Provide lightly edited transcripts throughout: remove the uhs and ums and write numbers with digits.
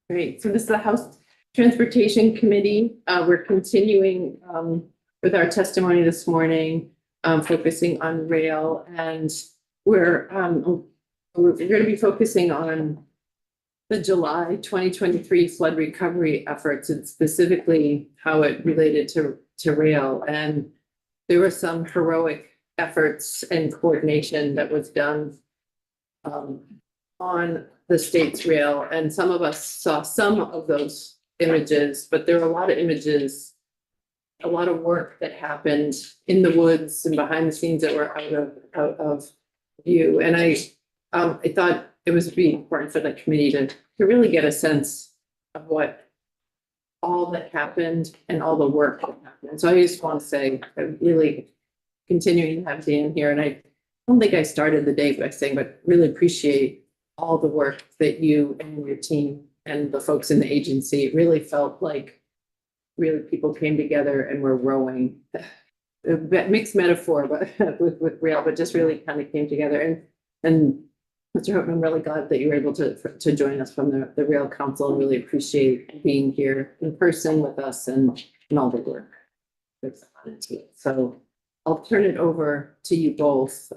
Great. So this is the House Transportation Committee. We're continuing with our testimony this morning, focusing on rail, and we're going to be focusing on the July 2023 flood recovery efforts, and specifically how it related to rail. And there were some heroic efforts and coordination that was done on the state's rail, and some of us saw some of those images, but there were a lot of images, a lot of work that happened in the woods and behind the scenes that were out of view. And I thought it was really important for the committee to really get a sense of what all that happened and all the work that happened. So I just want to say, I'm really continuing to have Dan here, and I don't think I started the day by saying, but really appreciate all the work that you and your team and the folks in the agency. It really felt like really people came together and were rowing. A mixed metaphor, but with rail, but just really kind of came together. And Mr. Houghton, I'm really glad that you were able to join us from the Rail Council. I really appreciate being here in person with us and all the work that's on it. So I'll turn it over to you both.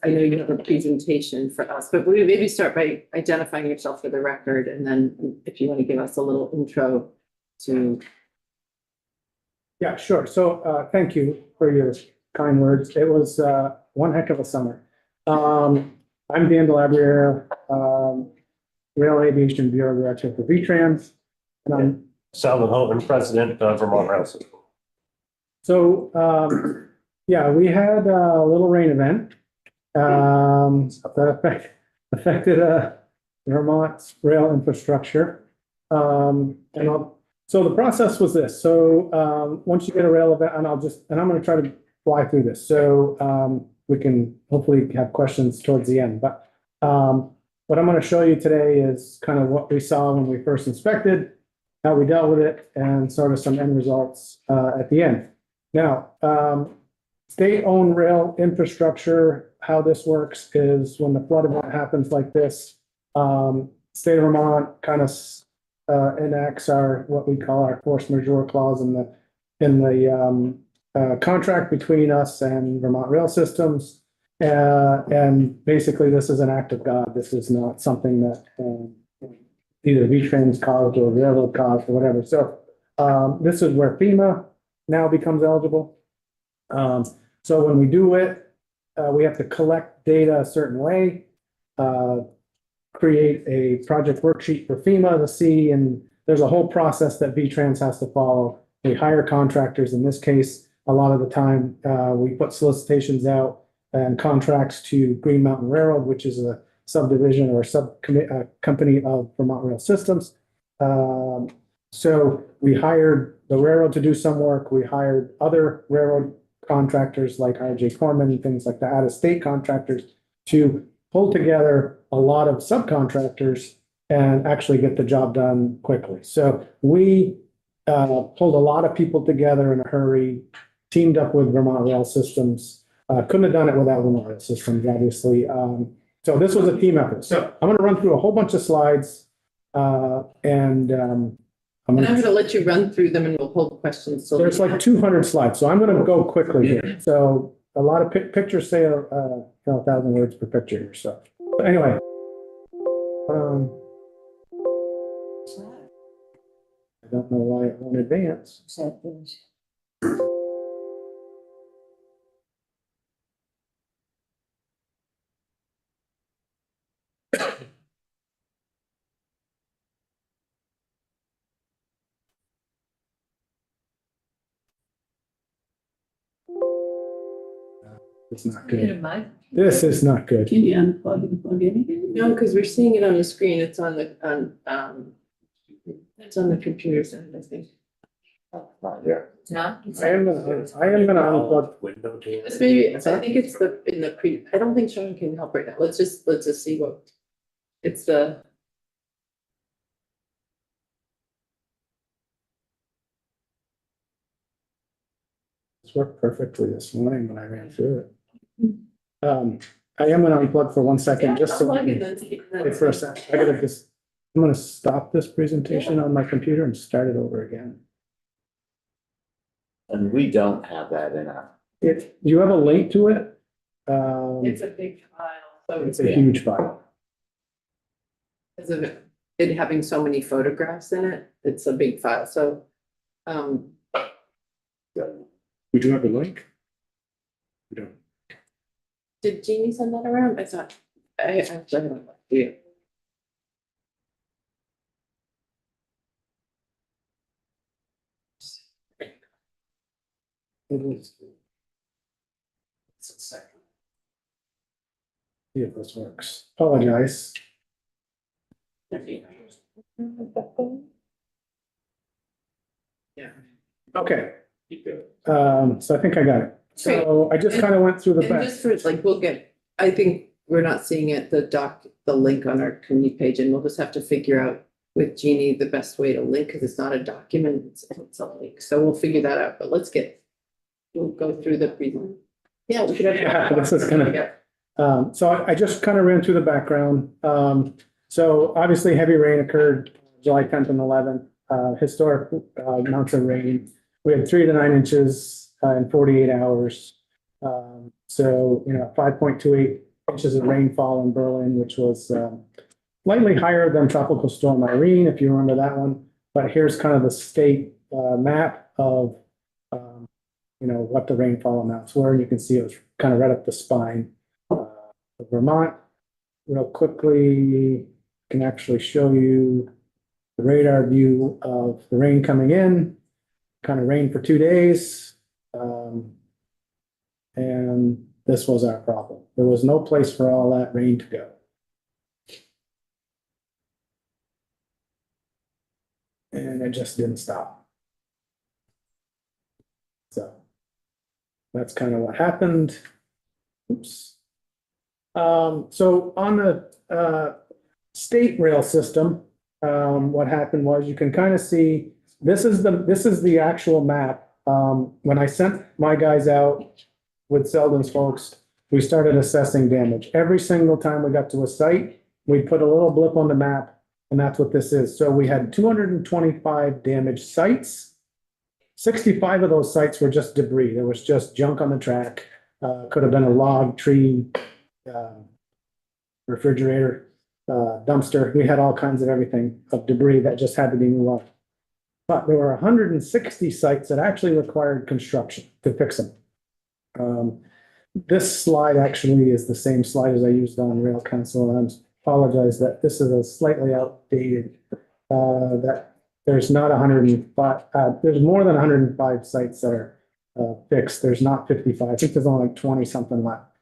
I know you have a presentation for us, but we maybe start by identifying yourself for the record, and then if you want to give us a little intro to. Yeah, sure. So thank you for your kind words. It was one heck of a summer. I'm Dan Delabria, Rail Aviation Bureau Director for VTrans, and I'm Salvin Houghton, President of Vermont Rail System. So yeah, we had a little rain event that affected Vermont's rail infrastructure. So the process was this. So once you get a rail event, and I'm going to try to fly through this. So we can hopefully have questions towards the end. But what I'm going to show you today is kind of what we saw when we first inspected, how we dealt with it, and sort of some end results at the end. Now, state-owned rail infrastructure, how this works is when the flood event happens like this, state of Vermont kind of enacts what we call our force majeure clause in the contract between us and Vermont Rail Systems. And basically, this is an act of God. This is not something that either VTrans caused or railroad caused or whatever. So this is where FEMA now becomes eligible. So when we do it, we have to collect data a certain way, create a project worksheet for FEMA to see, and there's a whole process that VTrans has to follow. We hire contractors. In this case, a lot of the time, we put solicitations out and contracts to Green Mountain Railroad, which is a subdivision or company of Vermont Rail Systems. So we hired the railroad to do some work. We hired other railroad contractors like R.J. Corman and things like that, out-of-state contractors, to pull together a lot of subcontractors and actually get the job done quickly. So we pulled a lot of people together in a hurry, teamed up with Vermont Rail Systems. Couldn't have done it without Vermont Rail Systems, obviously. So this was a team effort. So I'm going to run through a whole bunch of slides, and I'm going to let you run through them, and we'll hold questions. So there's like 200 slides, so I'm going to go quickly here. So a lot of pictures say 1,000 words per picture here. So anyway, I don't know why it won't advance. It's not good. This is not good. Can you unplug and plug in again? No, because we're seeing it on the screen. It's on the computer side, I think. Yeah. Yeah. I am gonna unplug. Window to This maybe, I think it's I don't think Sean can help right now. Let's just see what it's the. This worked perfectly this morning when I ran through it. I am gonna unplug for 1 second, just so. Unplug we and can- then see- Wait for a sec. I gotta just I'm gonna stop this presentation on my computer and start it over again. And we don't have that in our, Do you have a link to it? It's a big file, so It's a huge file. because of it having so many photographs in it, it's a big file, so. Would you have a link? We don't. Did Jeannie send that around? I thought, I actually haven't, yeah. It is. See if this works. Apologize. Yeah. Okay. So I think I got it. So I just kind of went through the And just best. for like, we'll get, I think we're not seeing it, the link on our community page, and we'll just have to figure out with Jeannie the best way to link, because it's not a document, it's a link, so we'll figure that out, but we'll go through the present. Yeah, we should have. Yeah, this is gonna- So I just kind of ran through the background. So obviously heavy rain occurred July 10th and 11th, historic amounts of rain. We had 3 to 9 inches in 48 hours. So, 5.28 inches of rainfall in Berlin, which was slightly higher than Tropical Storm Irene, if you remember that one. But here's kind of the state map of, what the rainfall amounts were. You can see it was kind of right up the spine. Vermont, real quickly, can actually show you the radar view of the rain coming in. Kind of rained for 2 days. And this was our problem. There was no place for all that rain to go. And it just didn't stop. So that's kind of what happened. Oops. So on the state rail system, what happened was you can kind of see, this is the actual map. When I sent my guys out with Selden's folks, we started assessing damage. Every single time we got to a site, we put a little blip on the map, and that's what this is. So we had 225 damaged sites. 65 of those sites were just debris. There was just junk on the track. Could have been a log, tree, refrigerator, dumpster. We had all kinds of everything of debris that just had to be moved off. But there were 160 sites that actually required construction to fix them. This slide actually is the same slide as I used on Rail Council, and I apologize that this is a slightly outdated, that there's not 105, there's more than 105 sites that are fixed. There's not 55. I think there's only like 20 something left.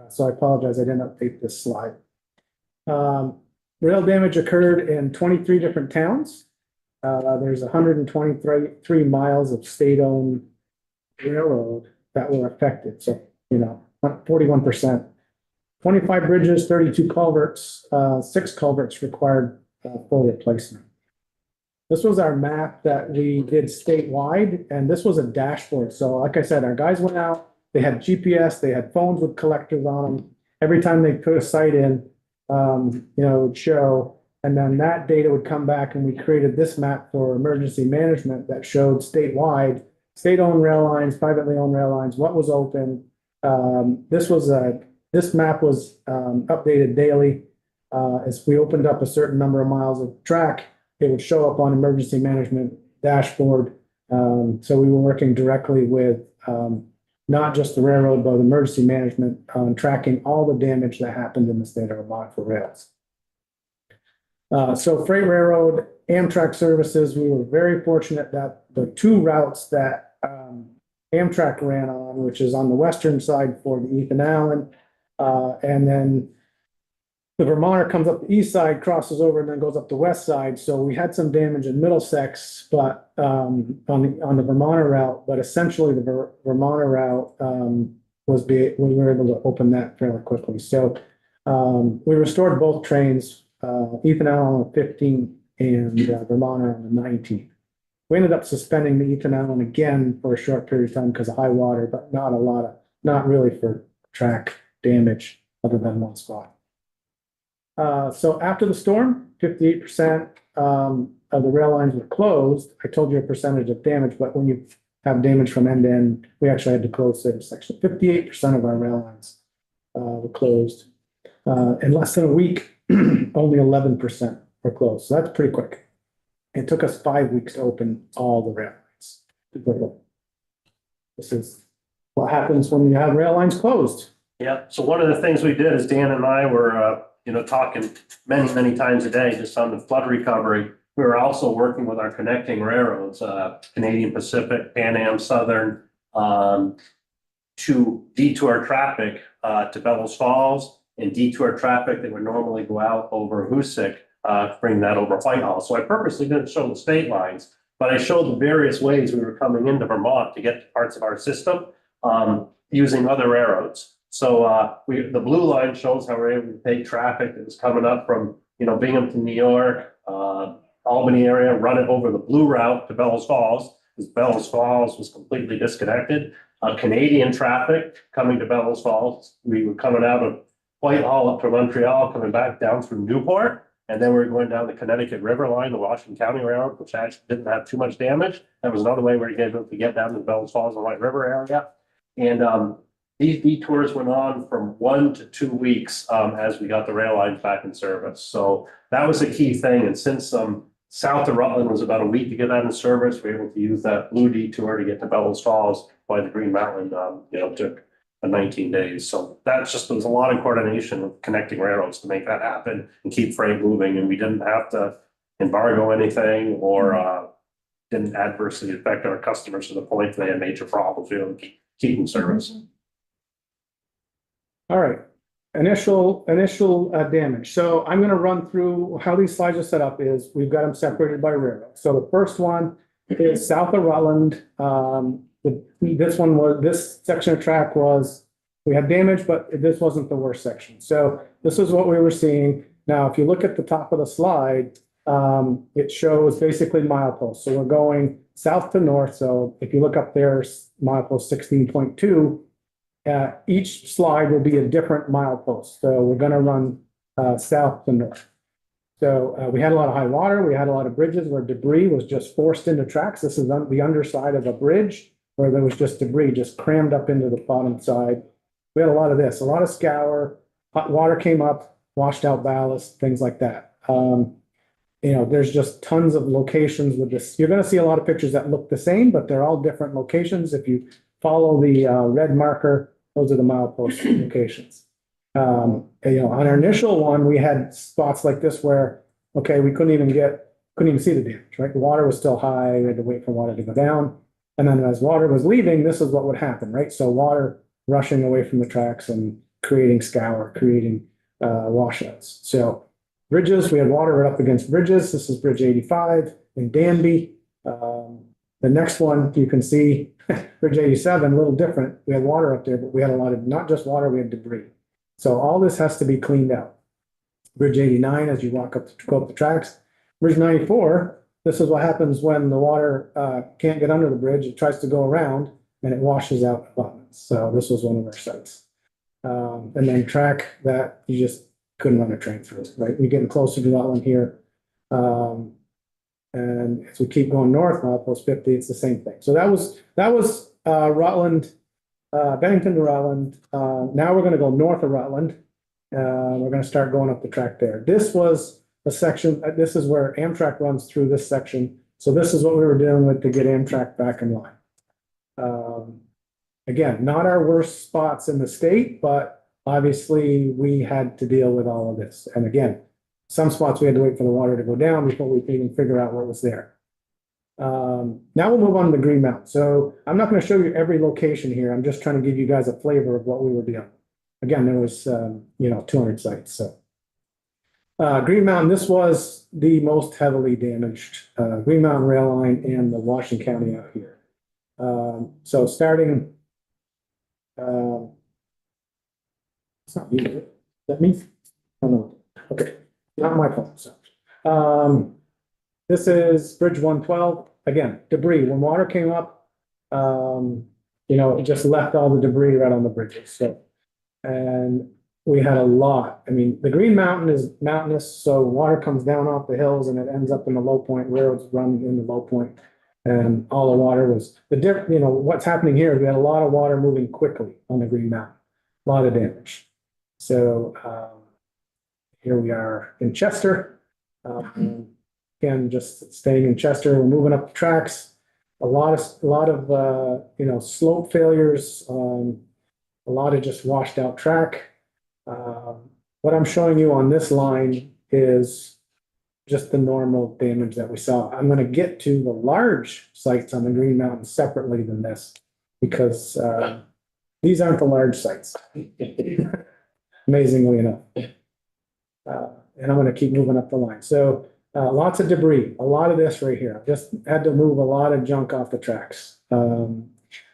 So I apologize, I didn't update this slide. Rail damage occurred in 23 different towns. There's 123 miles of state-owned railroad that were affected. So, 41%. 25 bridges, 32 culverts, 6 culverts required full replacement. This was our map that we did statewide, and this was a dashboard. So like I said, our guys went out, they had GPS, they had phones with collectors on them. Every time they put a site in, it would show, and then that data would come back, and we created this map for emergency management that showed statewide, state-owned rail lines, privately owned rail lines, what was open. This map was updated daily. As we opened up a certain number of miles of track, it would show up on emergency management dashboard. So we were working directly with not just the railroad, but emergency management on tracking all the damage that happened in the state of Vermont for rails. So Freight Railroad, Amtrak services, we were very fortunate that the 2 routes that Amtrak ran on, which is on the western side for the Ethan Allen, and then the Vermonter comes up the east side, crosses over, and then goes up the west side. So we had some damage in Middlesex, but on the Vermonter route, but essentially the Vermonter route we were able to open that fairly quickly. So we restored both trains, Ethan Allen on the 15th and Vermonter on the 19th. We ended up suspending the Ethan Allen again for a short period of time because of high water, but not really for track damage other than one spot. So after the storm, 58% of the rail lines were closed. I told you a percentage of damage, but when you have damage from end to end, we actually had to close the section. 58% of our rail lines were closed. In less than a week, only 11% were closed. So that's pretty quick. It took us 5 weeks to open all the rail lines. This is what happens when you have rail lines closed. Yeah, so one of the things we did is Dan and I were, talking many times a day just on the flood recovery. We were also working with our connecting railroads, Canadian Pacific, Pan Am Southern, to detour traffic to Bellows Falls and detour traffic that would normally go out over Hoosick, bring that over Whitehall. So I purposely didn't show the state lines, but I showed the various ways we were coming into Vermont to get to parts of our system using other railroads. So the blue line shows how we're able to take traffic that was coming up from, Binghamton, New York, Albany area, run it over the blue route to Bellows Falls, because Bellows Falls was completely disconnected. Canadian traffic coming to Bellows Falls, we were coming out of Whitehall up to Montreal, coming back down through Newport, and then we were going down the Connecticut River line, the Washington County Railroad, which actually didn't have too much damage. That was another way we were able to get down to the Bellows Falls and White River area. And these detours went on from 1 to 2 weeks as we got the rail lines back in service. So that was a key thing. And since south of Rutland was about a week to get that in service, we were able to use that blue detour to get to Bellows Falls by the Green Mountain, took 19 days. So that's just, there was a lot of coordination with connecting railroads to make that happen and keep freight moving. And we didn't have to embargo anything or didn't adversely affect our customers to the point they had major problems, keep in service. All right, initial damage. So I'm gonna run through how these slides are set up is we've got them separated by railroad. So the first one is south of Rutland. This section of track we had damage, but this wasn't the worst section. So this is what we were seeing. Now, if you look at the top of the slide, it shows basically mileposts. So we're going south to north. So if you look up there, milepost 16.2, each slide will be a different milepost. So we're going to run south to north. So we had a lot of high water. We had a lot of bridges where debris was just forced into tracks. This is on the underside of a bridge where there was just debris just crammed up into the bottom side. We had a lot of this, a lot of scour, hot water came up, washed out ballast, things like that. There's just tons of locations with this. You're going to see a lot of pictures that look the same, but they're all different locations. If you follow the red marker, those are the milepost locations. On our initial one, we had spots like this where, okay, we couldn't even see the damage, right? The water was still high. We had to wait for water to go down. And then as water was leaving, this is what would happen, right? So water rushing away from the tracks and creating scour, creating washouts. So bridges, we had water right up against bridges. This is Bridge 85 in Danby. The next one, you can see Bridge 87, a little different. We had water up there, but we had a lot of, not just water, we had debris. So all this has to be cleaned out. Bridge 89, as you go up the tracks. Bridge 94, this is what happens when the water can't get under the bridge. It tries to go around and it washes out abutments. So this was one of our sites. And then track that you just couldn't run a train through, right? We're getting closer to that one here. And as we keep going north, milepost 50, it's the same thing. So that was Rutland, Bennington to Rutland. Now we're going to go north of Rutland. We're going to start going up the track there. This was a section, this is where Amtrak runs through this section. So this is what we were dealing with to get Amtrak back in line. Again, not our worst spots in the state, but obviously we had to deal with all of this. And again, some spots we had to wait for the water to go down before we could even figure out what was there. Now we'll move on to the Green Mountain. So I'm not going to show you every location here. I'm just trying to give you guys a flavor of what we were doing. Again, there was 200 sites. So Green Mountain, this was the most heavily damaged Green Mountain rail line in the Washington County out here. So starting, it's not me. Is that me? Oh, no. Okay, not my fault. So, this is Bridge 112. Again, debris. When water came up, it just left all the debris right on the bridges. So, and we had a lot. I mean, the Green Mountain is mountainous, so water comes down off the hills and it ends up in the low point. Railroads run in the low point. And all the water was, what's happening here is we had a lot of water moving quickly on the Green Mountain, a lot of damage. So, here we are in Chester. Again, just staying in Chester, we're moving up the tracks. A lot of slope failures, a lot of just washed out track. What I'm showing you on this line is just the normal damage that we saw. I'm gonna get to the large sites on the Green Mountain separately than this, because, these aren't the large sites. Amazingly enough. And I'm gonna keep moving up the line. So, lots of debris, a lot of this right here. Just had to move a lot of junk off the tracks.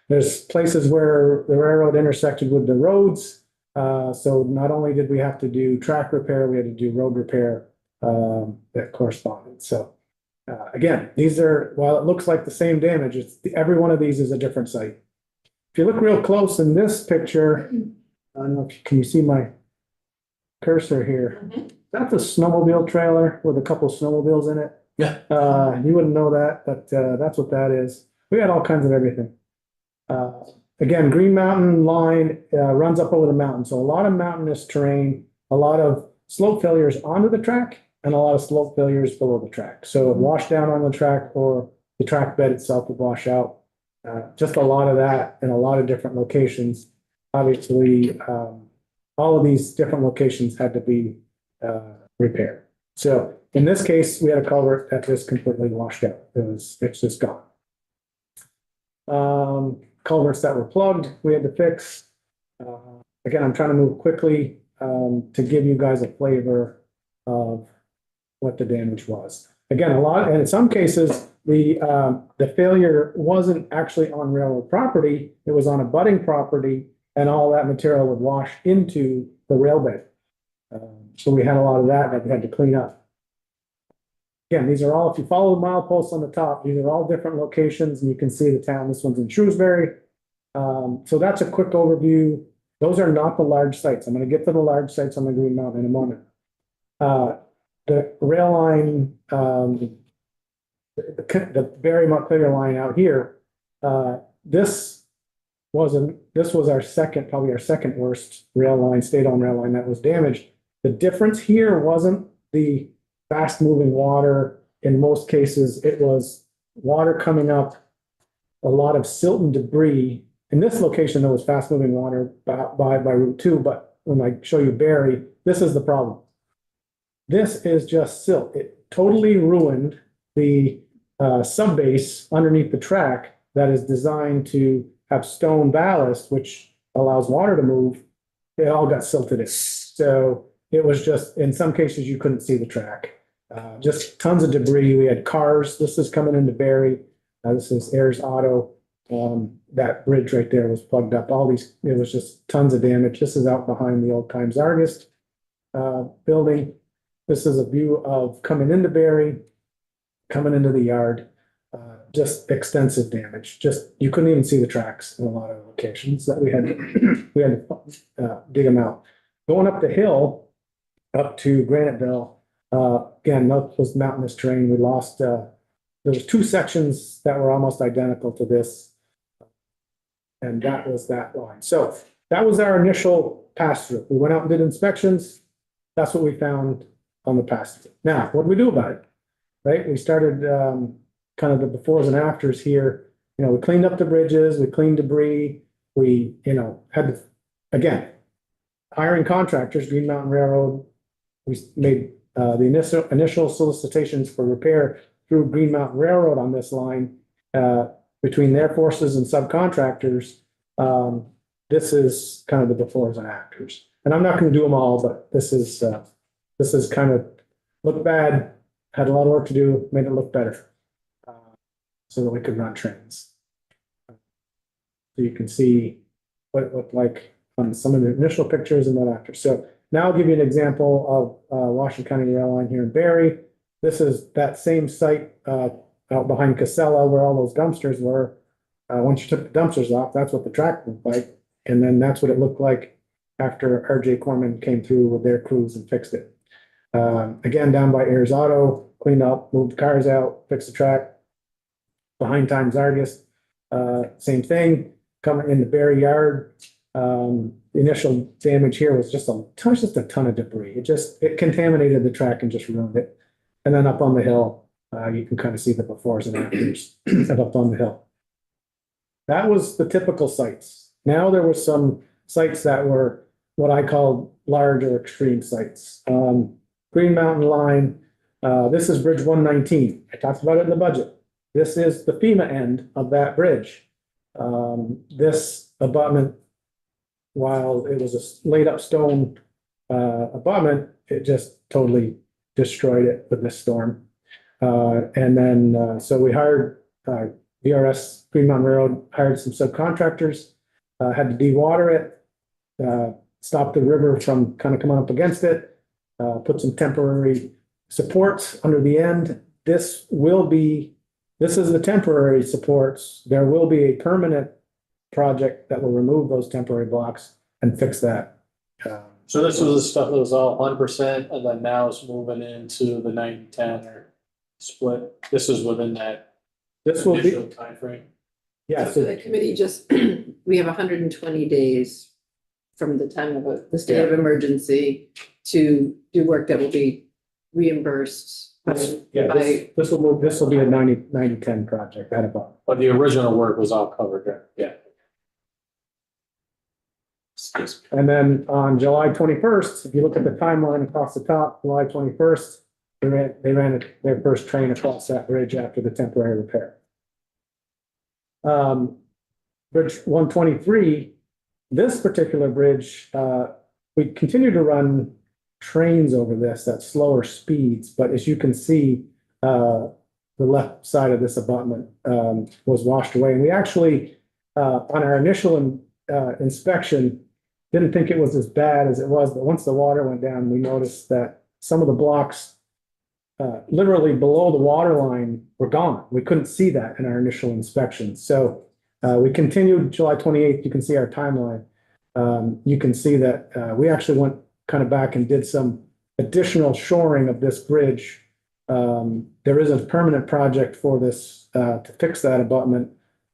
There's places where the railroad intersected with the roads. So not only did we have to do track repair, we had to do road repair, that corresponded. So, again, while it looks like the same damage, every one of these is a different site. If you look real close in this picture, I don't know can you see my cursor here? That's a snowmobile trailer with a couple snowmobiles in it. Yeah. You wouldn't know that, but that's what that is. We had all kinds of everything. Again, Green Mountain line runs up over the mountain, so a lot of mountainous terrain, a lot of slope failures onto the track, and a lot of slope failures below the track. So it washed down on the track, or the track bed itself would wash out. Just a lot of that in a lot of different locations. Obviously, all of these different locations had to be repaired. So in this case, we had a culvert that just completely washed out. It's just gone. Culverts that were plugged, we had to fix. Again, I'm trying to move quickly to give you guys a flavor of what the damage was. Again, and in some cases, the failure wasn't actually on railroad property, it was on abutting property, and all that material would wash into the rail bed. So we had a lot of that we had to clean up. Again, these are all, if you follow the mileposts on the top, these are all different locations, and you can see the town. This one's in Shrewsbury. So that's a quick overview. Those are not the large sites. I'm going to get to the large sites on the Green Mountain in a moment. The rail line, the Barry Montclair line out here, this was probably our second worst rail line, state-owned rail line that was damaged. The difference here wasn't the fast-moving water. In most cases, it was water coming up, a lot of silt and debris. In this location, there was fast-moving water by Route 2, but when I show you Barry, this is the problem. This is just silt. It totally ruined the subbase underneath the track that is designed to have stone ballast, which allows water to move. It all got silted in. So it was just, in some cases, you couldn't see the track. Just tons of debris. We had cars. This is coming into Barry. This is Ayers Auto. That bridge right there was plugged up. It was just tons of damage. This is out behind the old Times Argus building. This is a view of coming into Barry, coming into the yard. Just extensive damage. You couldn't even see the tracks in a lot of locations that we had to dig them out. Going up the hill, up to Graniteville, again, that was mountainous terrain. We lost, there was two sections that were almost identical to this. And that was that line. So that was our initial pass through. We went out and did inspections. That's what we found on the pass through. Now, what do we do about it? Right? We started kind of the befores and afters here. We cleaned up the bridges, we cleaned debris. We, had to, again, hiring contractors, Green Mountain Railroad. We made the initial solicitations for repair through Green Mountain Railroad on this line. Between their forces and subcontractors, this is kind of the befores and afters. And I'm not going to do them all, but this is kind of looked bad, had a lot of work to do, made it look better, so that we could run trains. So you can see what it looked like on some of the initial pictures and then after. So now I'll give you an example of Washington County Rail Line here in Barry. This is that same site out behind Casella where all those dumpsters were. Once you took the dumpsters off, that's what the track looked like. And then that's what it looked like after RJ Corman came through with their crews and fixed it. Again, down by Ayers Auto, cleaned up, moved cars out, fixed the track. Behind Times Argus, same thing, coming in the Berry Yard. The initial damage here was just a ton of debris. It contaminated the track and just ruined it. And then up on the hill, you can kind of see the befores and afters of up on the hill. That was the typical sites. Now there were some sites that were what I call large or extreme sites. Green Mountain Line, this is Bridge 119. I talked about it in the budget. This is the FEMA end of that bridge. This abutment, while it was a laid up stone abutment, it just totally destroyed it with this storm. And then, so we hired VRS Green Mountain Railroad, hired some subcontractors, had to dewater it, stop the river from kind of coming up against it, put some temporary supports under the end. This is the temporary supports. There will be a permanent project that will remove those temporary blocks and fix that. So this was the stuff that was all 100%, and then now it's moving into the 90-10 or split. This is within that This will initial be, timeframe. yeah, So so the committee just, we have 120 days from the time of the state of emergency to do work that will be reimbursed yeah, by, this will be a 90-10 project at about. But the original work was all covered, right? Yeah. And then on July 21st, if you look at the timeline across the top, July 21st, they ran their first train across that bridge after the temporary repair. Bridge 123, this particular bridge, we continue to run trains over this at slower speeds, but as you can see, the left side of this abutment was washed away. And we actually, on our initial inspection, didn't think it was as bad as it was, but once the water went down, we noticed that some of the blocks literally below the water line were gone. We couldn't see that in our initial inspection. So we continued July 28th. You can see our timeline. You can see that we actually went kind of back and did some additional shoring of this bridge. There is a permanent project for this to fix that abutment,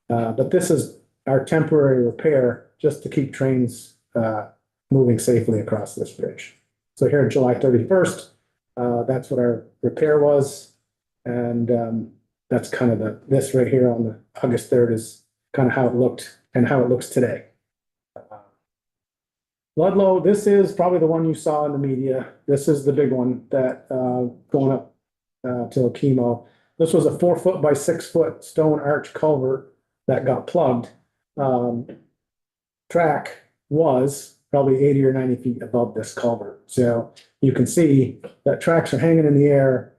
but this is our temporary repair just to keep trains moving safely across this bridge. So here, July 31st, that's what our repair was. And that's kind of this right here on the August 3rd is kind of how it looked and how it looks today. Ludlow, this is probably the one you saw in the media. This is the big one that going up to Okemo. This was a 4-foot by 6-foot stone arch culvert that got plugged. Track was probably 80 or 90 feet above this culvert. So you can see that tracks are hanging in the air.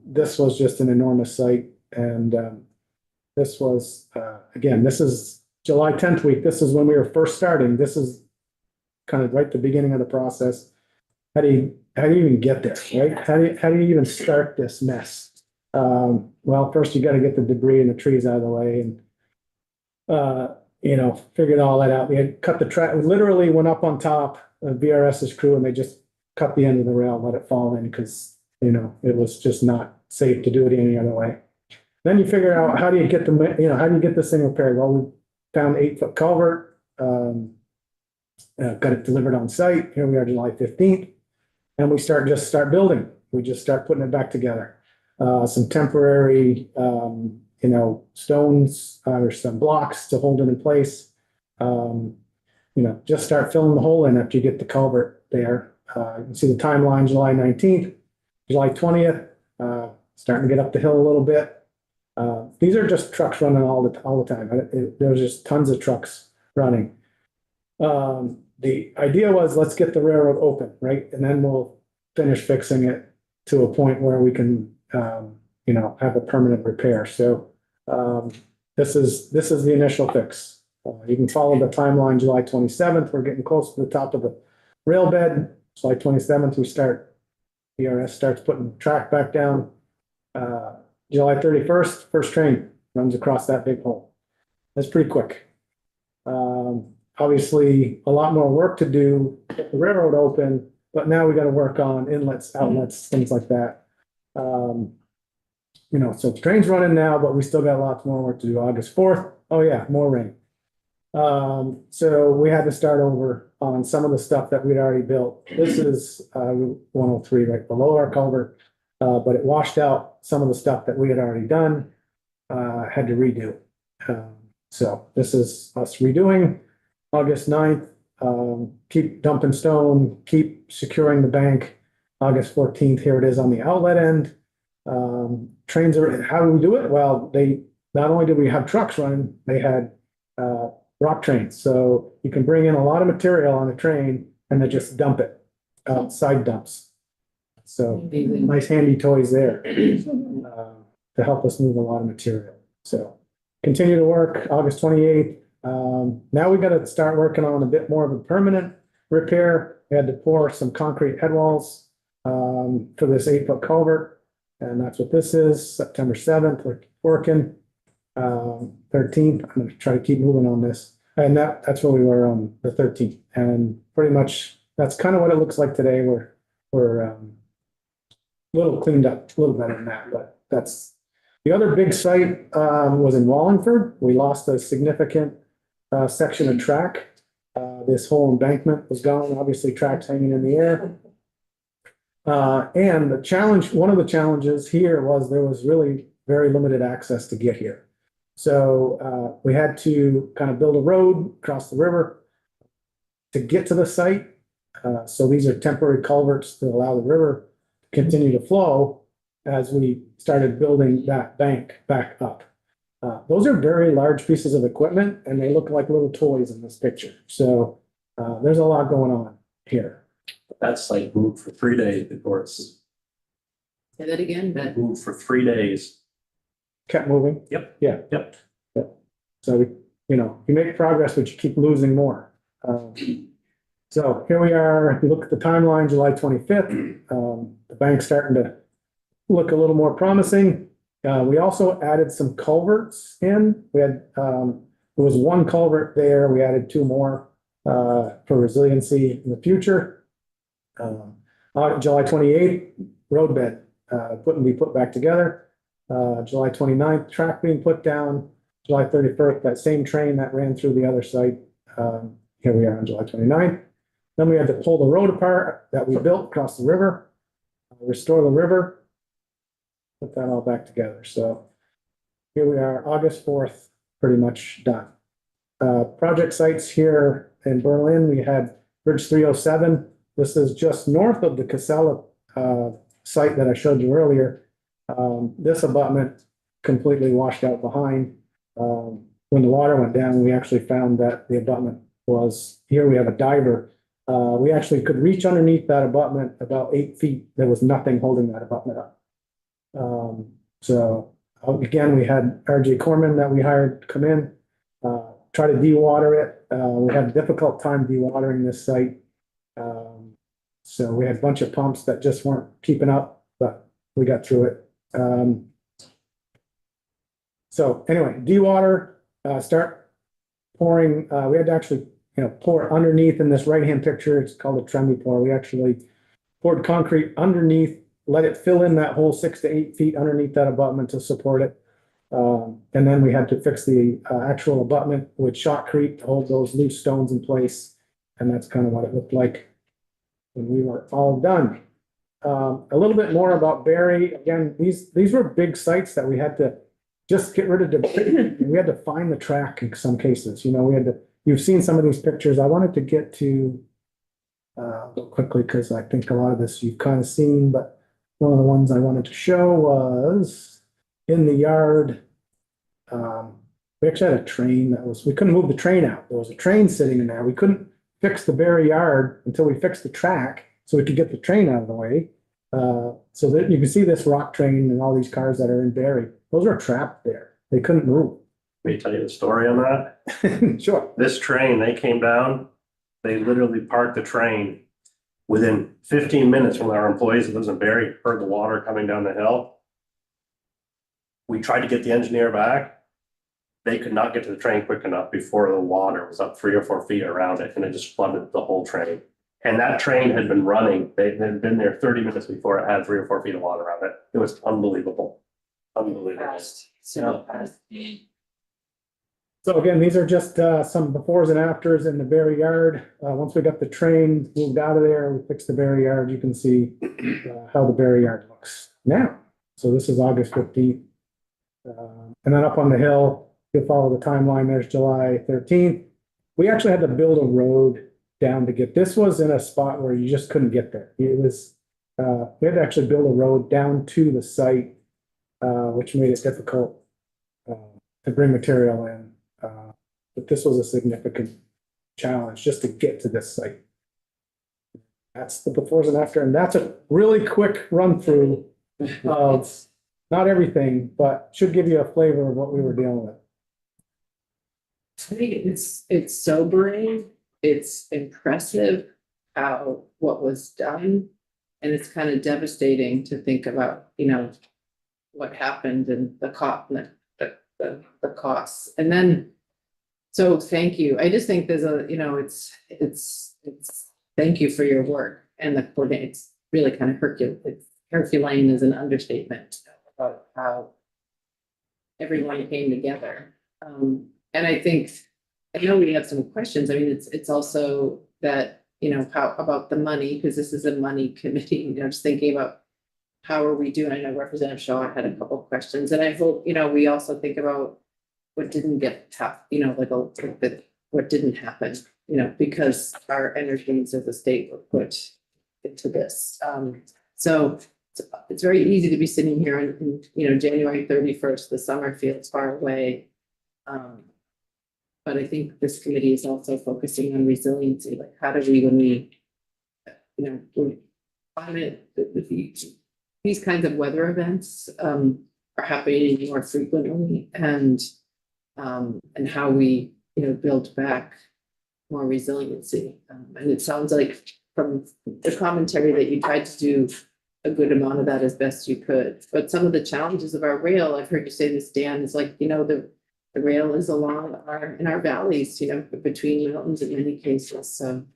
This was just an enormous site. And this was, again, this is July 10th week. This is when we were first starting. This is kind of right at the beginning of the process. How do you even get there, right? How do you even start this mess? Well, first you got to get the debris and the trees out of the way and, figured all that out. We had cut the track, we literally went up on top of VRS's crew and they just cut the end of the rail, let it fall in because, it was just not safe to do it any other way. Then you figure out how do you get this thing repaired? Well, we found 8-foot culvert, got it delivered on site. Here we are, July 15th. And we start building. We just start putting it back together. Some temporary, stones or some blocks to hold it in place. Just start filling the hole in after you get the culvert there. You can see the timeline, July 19th, July 20th, starting to get up the hill a little bit. These are just trucks running all the time. There's just tons of trucks running. The idea was let's get the railroad open, right? And then we'll finish fixing it to a point where we can, have a permanent repair. So this is the initial fix. You can follow the timeline, July 27th. We're getting close to the top of the rail bed. July 27th, VRS starts putting the track back down. July 31st, first train runs across that big hole. That's pretty quick. obviously a lot more work to do, get the railroad open, but now we gotta work on inlets, outlets, things like that. You know, so the train's running now, but we still got lots more work to do. August 4th, oh yeah, more rain. So we had to start over on some of the stuff that we'd already built. This is, Route 103 right below our culvert. But it washed out some of the stuff that we had already done, had to redo. So this is us redoing August 9th, keep dumping stone, keep securing the bank. August 14th, here it is on the outlet end. Trains are, how do we do it? Well, not only did we have trucks running, they had, rock trains. So you can bring in a lot of material on a train and then just dump it, side dumps. So nice handy toys there, to help us move a lot of material. So continue to work August 28th. Now we got to start working on a bit more of a permanent repair. We had to pour some concrete head walls, for this 8-foot culvert. And that's what this is, September 7th, we're working. 13th, I'm gonna try to keep moving on this. And that's where we were on the 13th. And pretty much, that's kind of what it looks like today. We're a little cleaned up, a little better than that, but that's, the other big site, was in Wallingford. We lost a significant, section of track. This whole embankment was gone, obviously tracks hanging in the air. And the challenge, one of the challenges here was there was really very limited access to get here. So we had to kind of build a road across the river to get to the site. So these are temporary culverts to allow the river to continue to flow as we started building that bank back up. Those are very large pieces of equipment and they look like little toys in this picture. So there's a lot going on here. That's like moved for 3 days before it's Say that again, but moved for 3 days. Kept moving. Yep. Yeah. Yep. So we, you know, you make progress, but you keep losing more. So here we are, if you look at the timeline, July 25th, the bank's starting to look a little more promising. We also added some culverts in. We had, there was one culvert there. We added 2 more for resiliency in the future. July 28th, roadbed be put back together. July 29th, track being put down. July 31st, that same train that ran through the other site. Here we are on July 29th. Then we had to pull the road apart that we built across the river, restore the river, put that all back together. So here we are, August 4th, pretty much done. Project sites here in Berlin, we had Bridge 307. This is just north of the Casella site that I showed you earlier. This abutment completely washed out behind. When the water went down, we actually found that the abutment was, here we have a diver. We actually could reach underneath that abutment about 8 feet. There was nothing holding that abutment up. So again, we had RJ Corman that we hired to come in, try to dewater it. We had a difficult time dewatering this site. So we had a bunch of pumps that just weren't keeping up, but we got through it. So anyway, dewater, start pouring. We had to actually, pour underneath in this right-hand picture. It's called a tremby pour. We actually poured concrete underneath, let it fill in that whole 6 to 8 feet underneath that abutment to support it. And then we had to fix the actual abutment with shotcrete to hold those loose stones in place. And that's kind of what it looked like when we were all done. A little bit more about Barry. Again, these were big sites that we had to just get rid of the, we had to find the track in some cases. We had to, you've seen some of these pictures. I wanted to get to go quickly because I think a lot of this you've kind of seen, but one of the ones I wanted to show was in the yard. We actually had a train we couldn't move the train out. There was a train sitting in there. We couldn't fix the Barry yard until we fixed the track so we could get the train out of the way. So that you can see this rock train and all these cars that are in Barry. Those are trapped there. They couldn't move. Let me tell you the story on that. Sure. This train, they came down, they literally parked the train. Within 15 minutes, when our employees that lives in Barry heard the water coming down the hill, we tried to get the engineer back. they could not get to the train quick enough before the water was up 3 or 4 feet around it, and it just flooded the whole train. And that train had been running, they had been there 30 minutes before it had 3 or 4 feet of water around it. It was unbelievable. Unbelievable. Fast, so fast. So again, these are just some befores and afters in the Berry Yard. Once we got the train moved out of there, we fixed the Berry Yard. You can see how the Berry Yard looks now. So this is August 15th. And then up on the hill, you'll follow the timeline. There's July 13th. We actually had to build a road down to get, this was in a spot where you just couldn't get there. It was, we had to actually build a road down to the site, which made it difficult to bring material in. But this was a significant challenge just to get to this site. That's the befores and after, and that's a really quick run through of not everything, but should give you a flavor of what we were dealing with. I think it's sobering, it's impressive how, what was done. And it's kind of devastating to think about, you know, what happened and the costs. And then, so thank you. I just think there's a, you know, it's, thank you for your work and the coordinate. It's really kind of Herculean is an understatement about how everyone came together. And I think, I know we have some questions. I mean, it's also that, you know, how about the money, because this is a money committee, you know, just thinking about how are we doing? I know Representative Shaw had a couple of questions, and I hope, you know, we also think about what didn't get tough, you know, like what didn't happen, you know, because our energies as a state were put into this. So it's very easy to be sitting here on, you know, January 31st, the summer feels far away. But I think this committee is also focusing on resiliency, like how do we, when we, you know, when climate, these kinds of weather events are happening more frequently, and how we, you know, build back more resiliency. And it sounds like from the commentary that you tried to do a good amount of that as best you could. But some of the challenges of our rail, I've heard you say this, Dan, is like, you know, the rail is along in our valleys, you know, between mountains in many cases, so.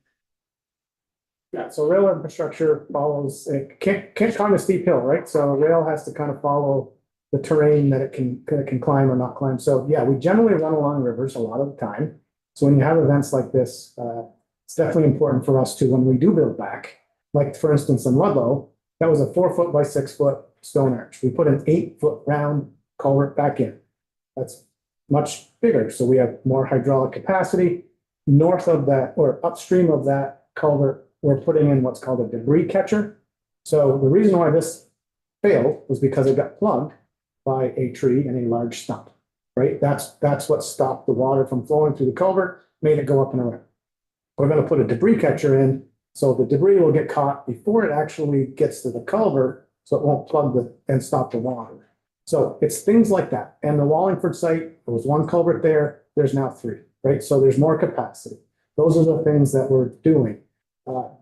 Yeah, so rail infrastructure follows, it can't climb a steep hill, right? So rail has to kind of follow the terrain that it can climb or not climb. So yeah, we generally run along rivers a lot of the time. So when you have events like this, it's definitely important for us to, when we do build back, like for instance in Ludlow, that was a 4-foot by 6-foot stone arch. We put an 8-foot round culvert back in. That's much bigger. So we have more hydraulic capacity. North of that or upstream of that culvert, we're putting in what's called a debris catcher. So the reason why this failed was because it got plugged by a tree and a large stump, right? That's what stopped the water from flowing through the culvert, made it go up and around. We're going to put a debris catcher in, so the debris will get caught before it actually gets to the culvert, so it won't plug and stop the water. So it's things like that. And the Wallingford site, there was 1 culvert there, there's now 3, right? So there's more capacity. Those are the things that we're doing.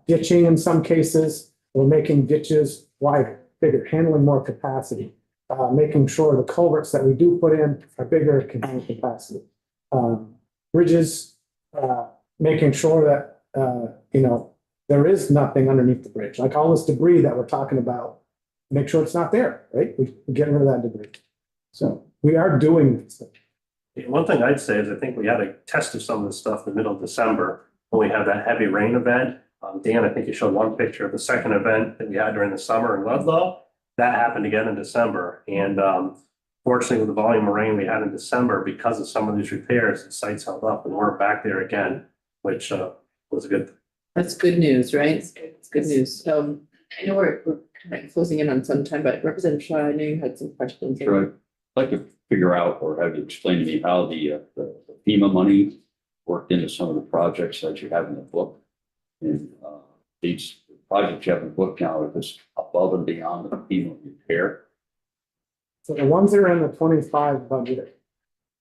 Ditching in some cases, we're making ditches wider, bigger, handling more capacity. Making sure the culverts that we do put in are bigger, can handle capacity. Bridges, making sure that, you know, there is nothing underneath the bridge. Like all this debris that we're talking about, make sure it's not there, right? We're getting rid of that debris. So we are doing this. One thing I'd say is I think we had a test of some of this stuff in the middle of December when we had that heavy rain event. Dan, I think you showed one picture of the second event that we had during the summer in Ludlow. That happened again in December. And fortunately, with the volume of rain we had in December, because of some of these repairs, the site's held up and we're back there again, which was a good thing. That's good news, right? It's good news. I know we're kind of closing in on some time, but Representative Shaw, I know you had some questions. Sure. I'd like to figure out, or have you explain to me how the FEMA money worked into some of the projects that you have in the book. And these projects you have in the book now, if it's above and beyond the FEMA repair. So the ones that are in the 25 budget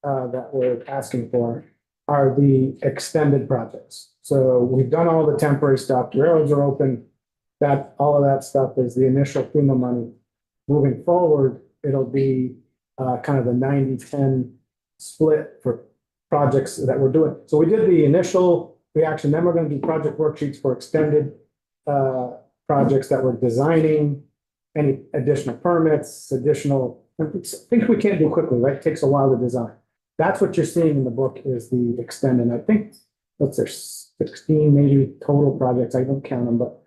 that we're asking for are the extended projects. So we've done all the temporary stuff, the railroads are open, that all of that stuff is the initial FEMA money. Moving forward, it'll be kind of the 90-10 split for projects that we're doing. So we did the initial reaction, then we're gonna do project worksheets for extended projects that we're designing, any additional permits, additional, things we can't do quickly, right? It takes a while to design. That's what you're seeing in the book is the extended, I think, what's there, 16 maybe total projects, I don't count them, but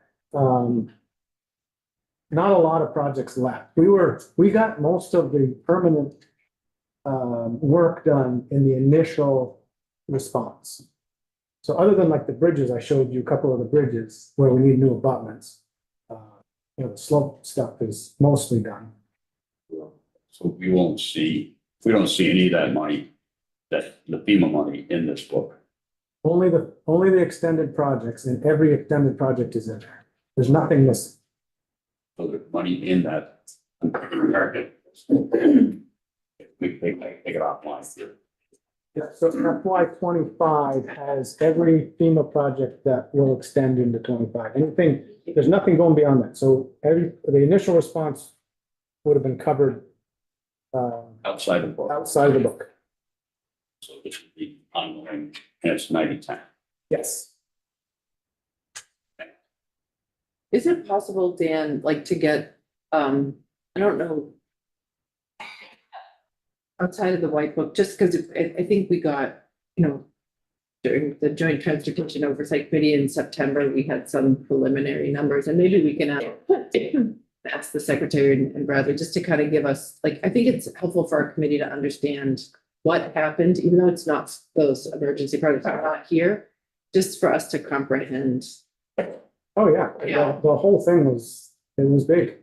not a lot of projects left. We got most of the permanent work done in the initial response. So other than like the bridges, I showed you a couple of the bridges where we need new abutments. The slope stuff is mostly done. So we don't see any of that money, that the FEMA money in this book. Only the extended projects, and every extended project is in there. There's nothing missing. So the money in that. We take it offline here. Yeah, so FY 25 has every FEMA project that will extend into 25. Anything, there's nothing going beyond that. So the initial response would have been covered Outside the book. outside of the book. So this would be ongoing, and it's 90/10. Yes. Is it possible, Dan, like to get, I don't know. Outside of the white book, just because I think we got, during the Joint Transportation Oversight Committee in September, we had some preliminary numbers, and maybe we can ask the secretary and Bradley just to kind of give us, like, I think it's helpful for our committee to understand what happened, even though it's not, those emergency projects are not here, just for us to comprehend. Oh, yeah. Yeah. The whole thing was big.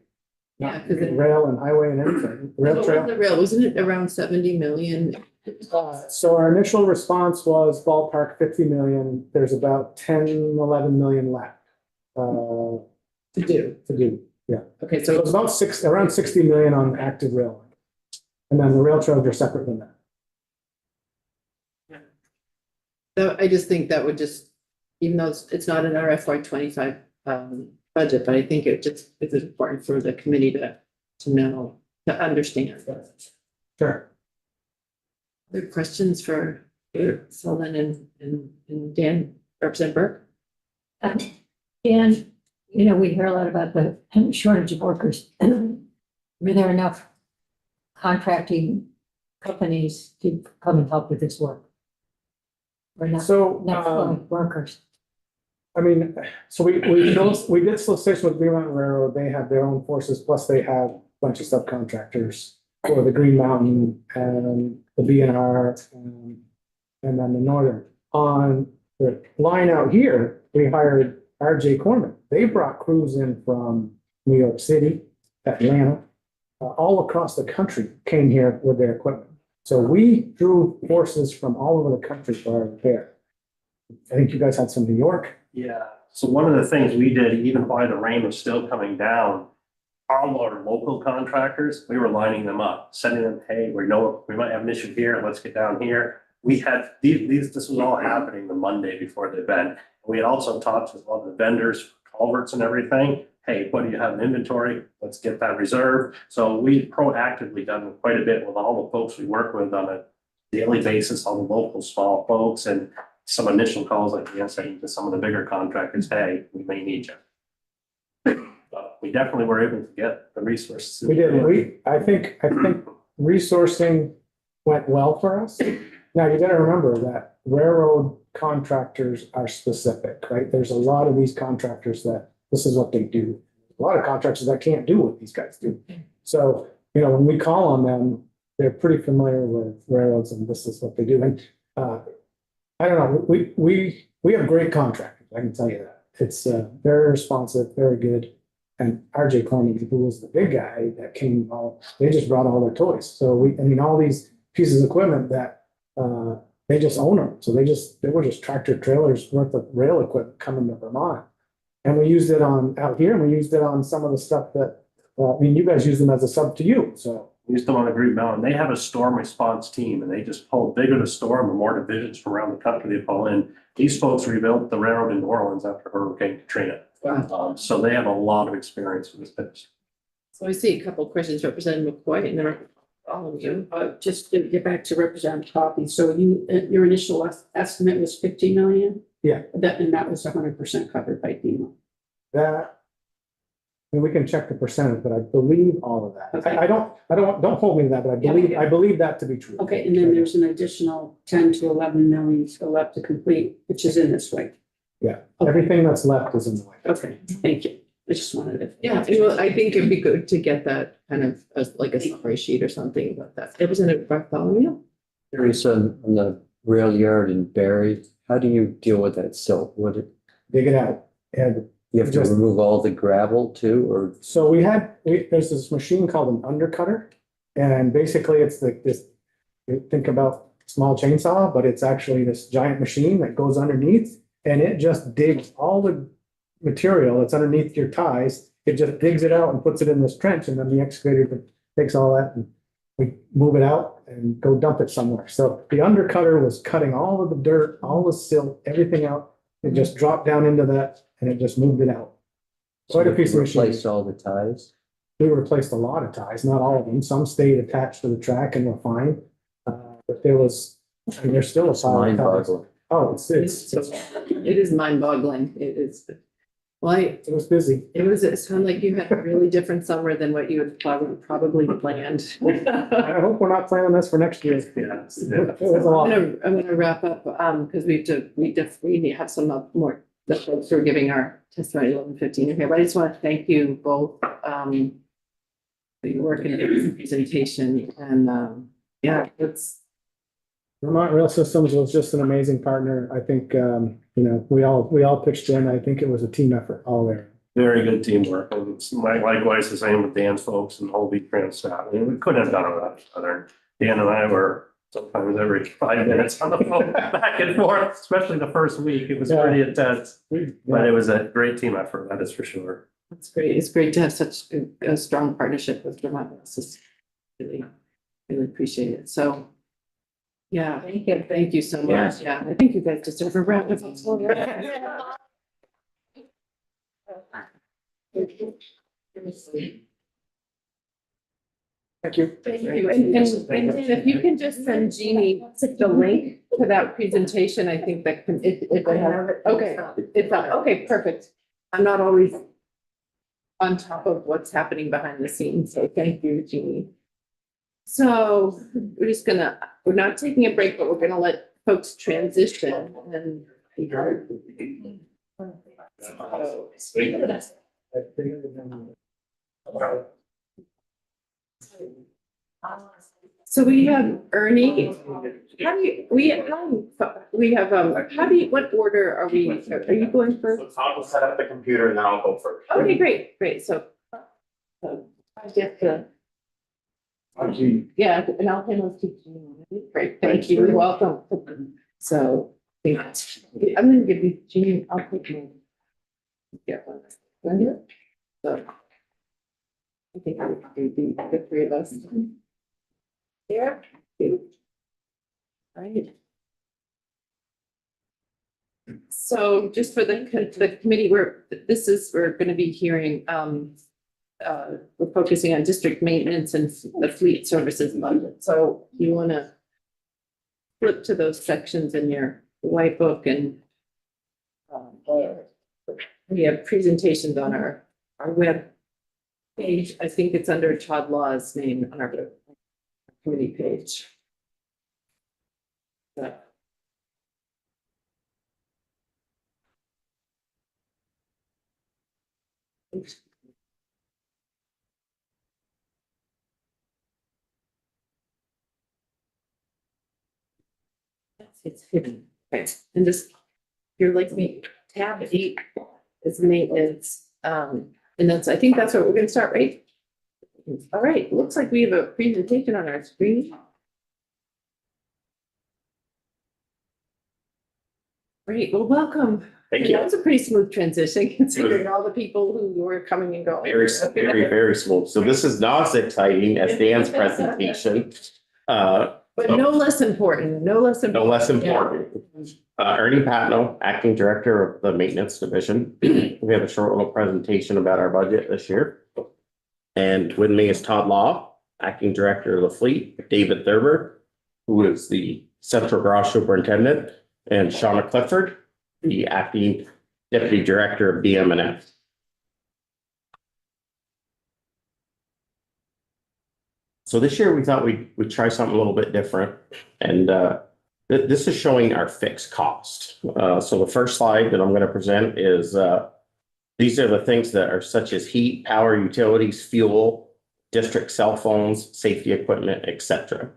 Yeah, because it. Rail and highway and everything. Rail What was trail. the rail, wasn't it around 70 million? So our initial response was ballpark 50 million. There's about 10, 11 million left. To do. To do, yeah. Okay, So so it's about around 60 million on active rail. And then the rail trails are separate than that. I just think that would just, even though it's not in our FY 25 budget, but I think it's important for the committee to know, to understand. Sure. Other questions for Sullivan and Dan, Representative Burke? And, we hear a lot about the shortage of workers. Were there enough contracting companies to come and help with this work? Or not, So, workers? I mean, so we did solicitation with Green Mountain Railroad. They have their own forces, plus they have a bunch of subcontractors for the Green Mountain and the BNR and then the Northern. On the line out here, we hired RJ Corman. They brought crews in from New York City, Atlanta, all across the country came here with their equipment. So we drew forces from all over the country for our repair. I think you guys had some New York. Yeah, so one of the things we did, even while the rain was still coming down, all our local contractors, we were lining them up, sending them, hey, we know we might have an issue here, let's get down here. We had this was all happening the Monday before the event. We had also talked with all the vendors, culverts and everything. Hey, what do you have in inventory? Let's get that reserved. So we proactively done quite a bit with all the folks we work with on a daily basis, all the local small folks, and some initial calls like saying to some of the bigger contractors, hey, we may need you. But we definitely were able to get the resources. We did. I think resourcing went well for us. Now, you gotta remember that railroad contractors are specific, right? There's a lot of these contractors that this is what they do. A lot of contractors that can't do what these guys do. So, when we call on them, they're pretty familiar with railroads and this is what they do. And I don't know, we have great contractors, I can tell you that. It's very responsive, very good. And RJ Corman, who was the big guy that came out, they just brought all their toys. So all these pieces of equipment that they just own them. So they were just tractor trailers worth of rail equipment coming to Vermont. And we used it out here, and we used it on some of the stuff that, you guys use them as a sub to you, so. We used them on the Green Mountain. They have a storm response team and they just pull bigger the storm, the more divisions from around the country they pull in. These folks rebuilt the railroad in New Orleans after Hurricane Katrina. So they have a lot of experience with this. So I see a couple of questions, Representative McCoy, and then all of you. Just to get back to Representative Coffey, so you, your initial estimate was 50 million? Yeah. And that was 100% covered by FEMA. That, and we can check the percentage, but I believe all of that. Okay. I don't hold me to that, but Yeah. I believe that to be true. Okay, and then there's an additional 10 to 11 million still left to complete, which is in this way. Yeah, everything that's left is in the way. Okay, thank you. I just wanted to. Yeah, well, I think it'd be good to get that kind of as like a summary sheet or something about that. Representative Bartholomew? Curious on the rail yard in Barry, how do you deal with that silt? Would it, Dig it out. And you have to Just- remove all the gravel too, or? so there's this machine called an undercutter. And basically it's like this, you think about small chainsaw, but it's actually this giant machine that goes underneath. And it just digs all the material that's underneath your ties. It just digs it out and puts it in this trench, and then the excavator takes all that and we move it out and go dump it somewhere. So the undercutter was cutting all of the dirt, all the silt, everything out. It just dropped down into that and it just moved it out. Quite a piece of machinery. Replace all the ties? We replaced a lot of ties, not all of them. Some stayed attached to the track and were fine. But there's still a pile of Mind ties. boggling. Oh, it's, It is mind boggling. It is. Well, it was busy. it sounded like you had a really different summer than what you had probably planned. I hope we're not planning this for next year. Yeah. It was a lot. I'm gonna wrap up, because we need to have some more, the folks who are giving our testimony 11:15 here, but I just want to thank you both, for your work in the presentation and, yeah, it's, Vermont Rail Systems was just an amazing partner. I think, we all pitched in. I think it was a team effort all there. Very good teamwork, and it's likewise the same with Dan's folks and the whole V-Trans staff. I mean, we couldn't have done it without each other. Dan and I were sometimes every 5 minutes on the phone back and forth, especially the first week. It was pretty intense, but it was a great team effort, that is for sure. it's great. It's great to have such a strong partnership with Vermont Rail Systems. Really, really appreciate it. So, yeah, thank you so much. Yeah, I think you guys deserve a round of applause. Thank you. Thank you. And Dan, if you can just send Jeannie the link to that presentation, I think that can, if I have it, okay, it's on, okay, perfect. I'm not always on top of what's happening behind the scenes, so thank you, Jeannie. So we're not taking a break, but we're gonna let folks transition and. So we have Ernie. How do you, what order are you going first? So Tom will set up the computer and then I'll go first. Okay, great, so. I get the, yeah, and I'll hand those to Jean. Great, thank you, you're welcome. So, I'm gonna give you Jean, I'll put you. Yeah. So. I think I would do the three of us. Here. Right. So just for the committee, we're gonna be hearing, we're focusing on district maintenance and the fleet services budget. So you wanna flip to those sections in your white book and we have presentations on our web page. I think it's under Todd Law's name on our committee page. It's hidden, okay, and just, you're like me, tab 8 is maintenance, and I think that's what we're gonna start, right? All right, looks like we have a presentation on our screen. Great, well, welcome. Thank you. That was a pretty smooth transition considering all the people who were coming and going. Very smooth. So this is not as exciting as Dan's presentation. But no less important, No less important. Ernie Patno, Acting Director of the Maintenance Division. We have a short little presentation about our budget this year. And with me is Todd Law, acting director of the fleet, David Thurber, who is the central garage superintendent, and Shauna Clifford, the acting deputy director of BM&F. So this year we thought we'd try something a little bit different, and this is showing our fixed cost. So the first slide that I'm going to present is these are the things that are such as heat, power, utilities, fuel, district cell phones, safety equipment, etc.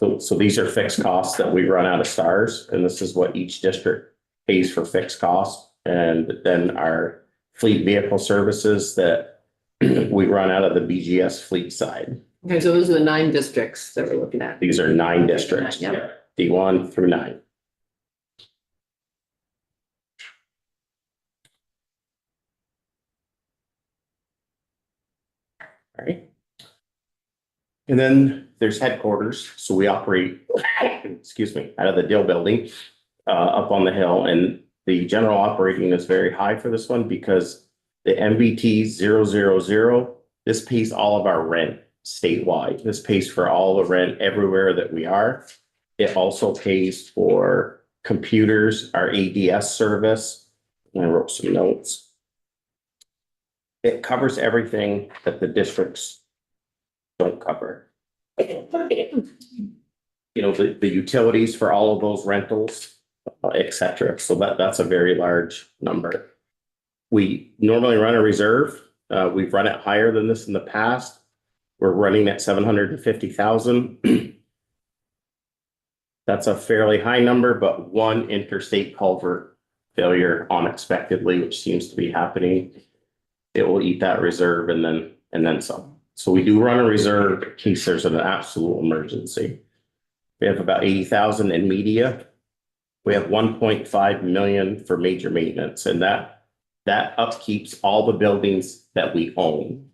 So these are fixed costs that we run out of STARS, and this is what each district pays for fixed costs. And then our fleet vehicle services that we run out of the BGS fleet side. Okay, so those are the 9 districts that we're looking at. These are 9 districts, Yeah. D1 through 9. All right. And then there's headquarters. So we operate, excuse me, out of the Dill building up on the hill. And the general operating is very high for this one because the MBT 000, this pays all of our rent statewide. This pays for all the rent everywhere that we are. It also pays for computers, our ADS service. And I wrote some notes. It covers everything that the districts don't cover. You know, the utilities for all of those rentals, et cetera. So that's a very large number. We normally run a reserve. We've run it higher than this in the past. We're running at 750,000. That's a fairly high number, but one interstate culvert failure unexpectedly, which seems to be happening, it will eat that reserve and then some. So we do run a reserve in case there's an absolute emergency. We have about 80,000 in media. We have 1.5 million for major maintenance, and that upkeeps all the buildings that we own.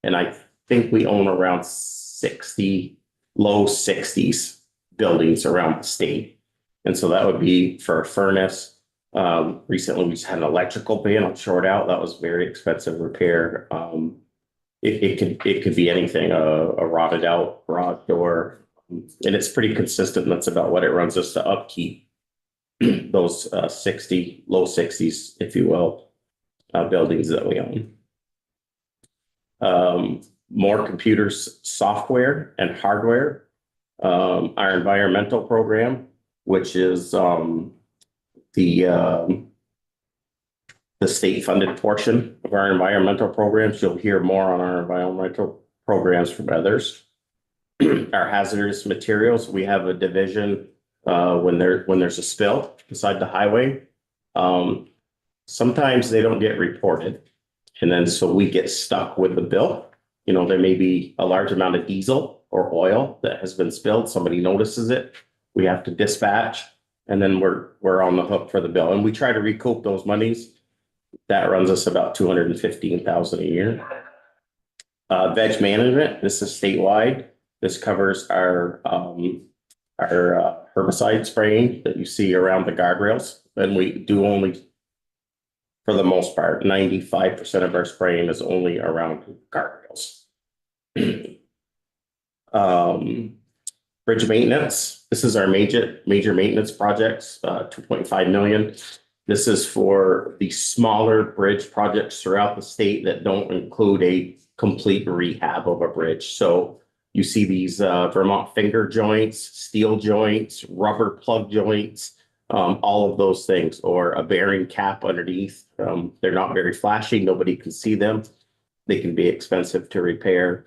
And I think we own around 60, low 60s buildings around the state. And so that would be for a furnace. Recently we just had an electrical panel short out. That was very expensive repair. It could be anything, a rotted out garage door, and it's pretty consistent. That's about what it runs us to upkeep those 60, low 60s, if you will, buildings that we own. More computers, software and hardware. Our environmental program, which is the state funded portion of our environmental programs. You'll hear more on our environmental programs from others. Our hazardous materials, we have a division when there's a spill beside the highway. Sometimes they don't get reported, and then so we get stuck with the bill. You know, there may be a large amount of diesel or oil that has been spilled. Somebody notices it. We have to dispatch, and then we're on the hook for the bill. And we try to recoup those monies. That runs us about 215,000 a year. Veg management, this is statewide. This covers our herbicide spraying that you see around the guardrails. And we do only, for the most part, 95% of our spraying is only around guardrails. Bridge maintenance. This is our major maintenance projects, 2.5 million. This is for the smaller bridge projects throughout the state that don't include a complete rehab of a bridge. So you see these Vermont finger joints, steel joints, rubber plug joints, all of those things, or a bearing cap underneath. They're not very flashy. Nobody can see them. They can be expensive to repair.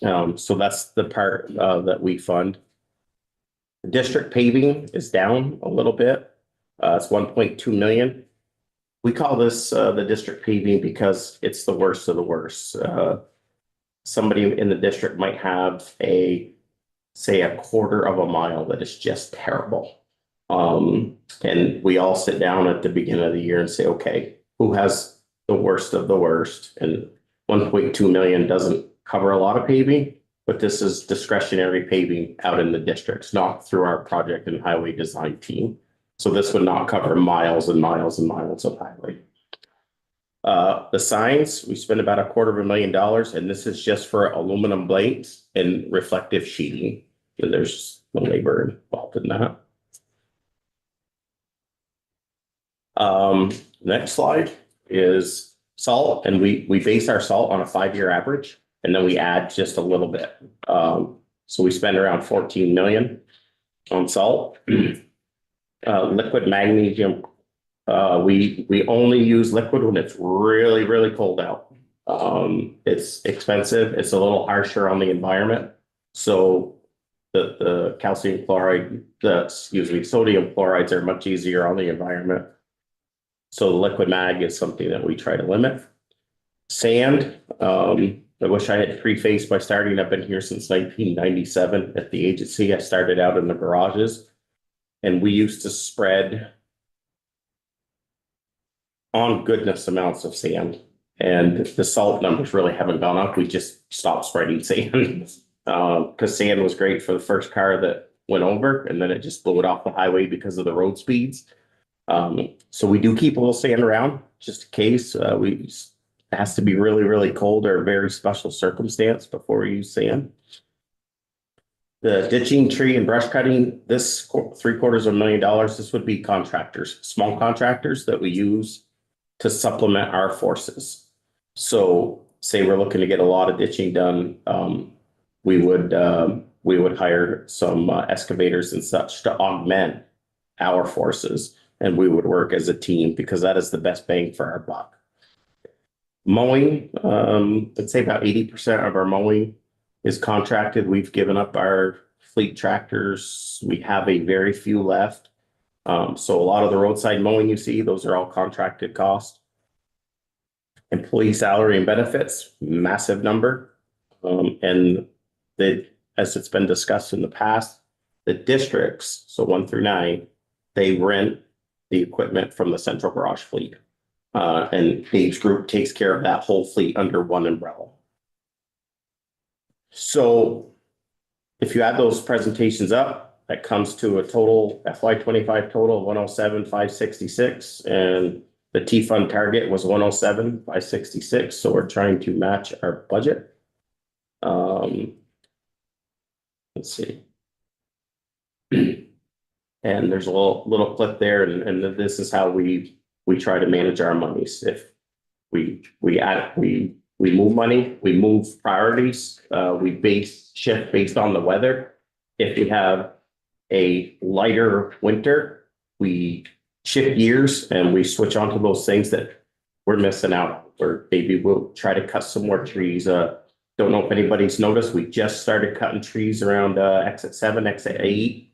So that's the part that we fund. District paving is down a little bit. It's 1.2 million. We call this the district paving because it's the worst of the worst. Somebody in the district might have say a quarter of a mile that is just terrible. And we all sit down at the beginning of the year and say, okay, who has the worst of the worst? And 1.2 million doesn't cover a lot of paving, but this is discretionary paving out in the districts, not through our project and highway design team. So this would not cover miles and miles and miles of highway. The signs, we spent about $250,000, and this is just for aluminum blades and reflective sheeting. And there's no labor involved in that. Next slide is salt, and we base our salt on a 5-year average, and then we add just a little bit. So we spend around 14 million on salt. Liquid magnesium, we only use liquid when it's really, really cold out. It's expensive. It's a little harsher on the environment. So the calcium chloride, sodium chlorides are much easier on the environment. So the liquid mag is something that we try to limit. Sand, I wish I had prefaced by starting. I've been here since 1997 at the agency. I started out in the garages, and we used to spread on goodness amounts of sand. And the salt numbers really haven't gone up. We just stopped spreading sand because sand was great for the first car that went over, and then it just blew it off the highway because of the road speeds. So we do keep a little sand around just in case. It has to be really, really cold or a very special circumstance before we use sand. The ditching, tree and brush cutting, this $750,000, this would be contractors, small contractors that we use to supplement our forces. So say we're looking to get a lot of ditching done, we would hire some excavators and such to augment our forces, and we would work as a team because that is the best bang for our buck. Mowing, I'd say about 80% of our mowing is contracted. We've given up our fleet tractors. We have a very few left. So a lot of the roadside mowing you see, those are all contracted costs. Employee salary and benefits, massive number. And as it's been discussed in the past, the districts, so 1 through 9, they rent the equipment from the central garage fleet. And Dave's group takes care of that whole fleet under one umbrella. So if you add those presentations up, that comes to a total FY25 total of 107,566, and the T-fund target was 107,566. So we're trying to match our budget. Let's see. And there's a little clip there, and this is how we try to manage our monies. If we move money, we move priorities, we shift based on the weather. If we have a lighter winter, we shift gears and we switch on to those things that we're missing out on, or maybe we'll try to cut some more trees. Don't know if anybody's noticed, we just started cutting trees around exit 7, exit 8.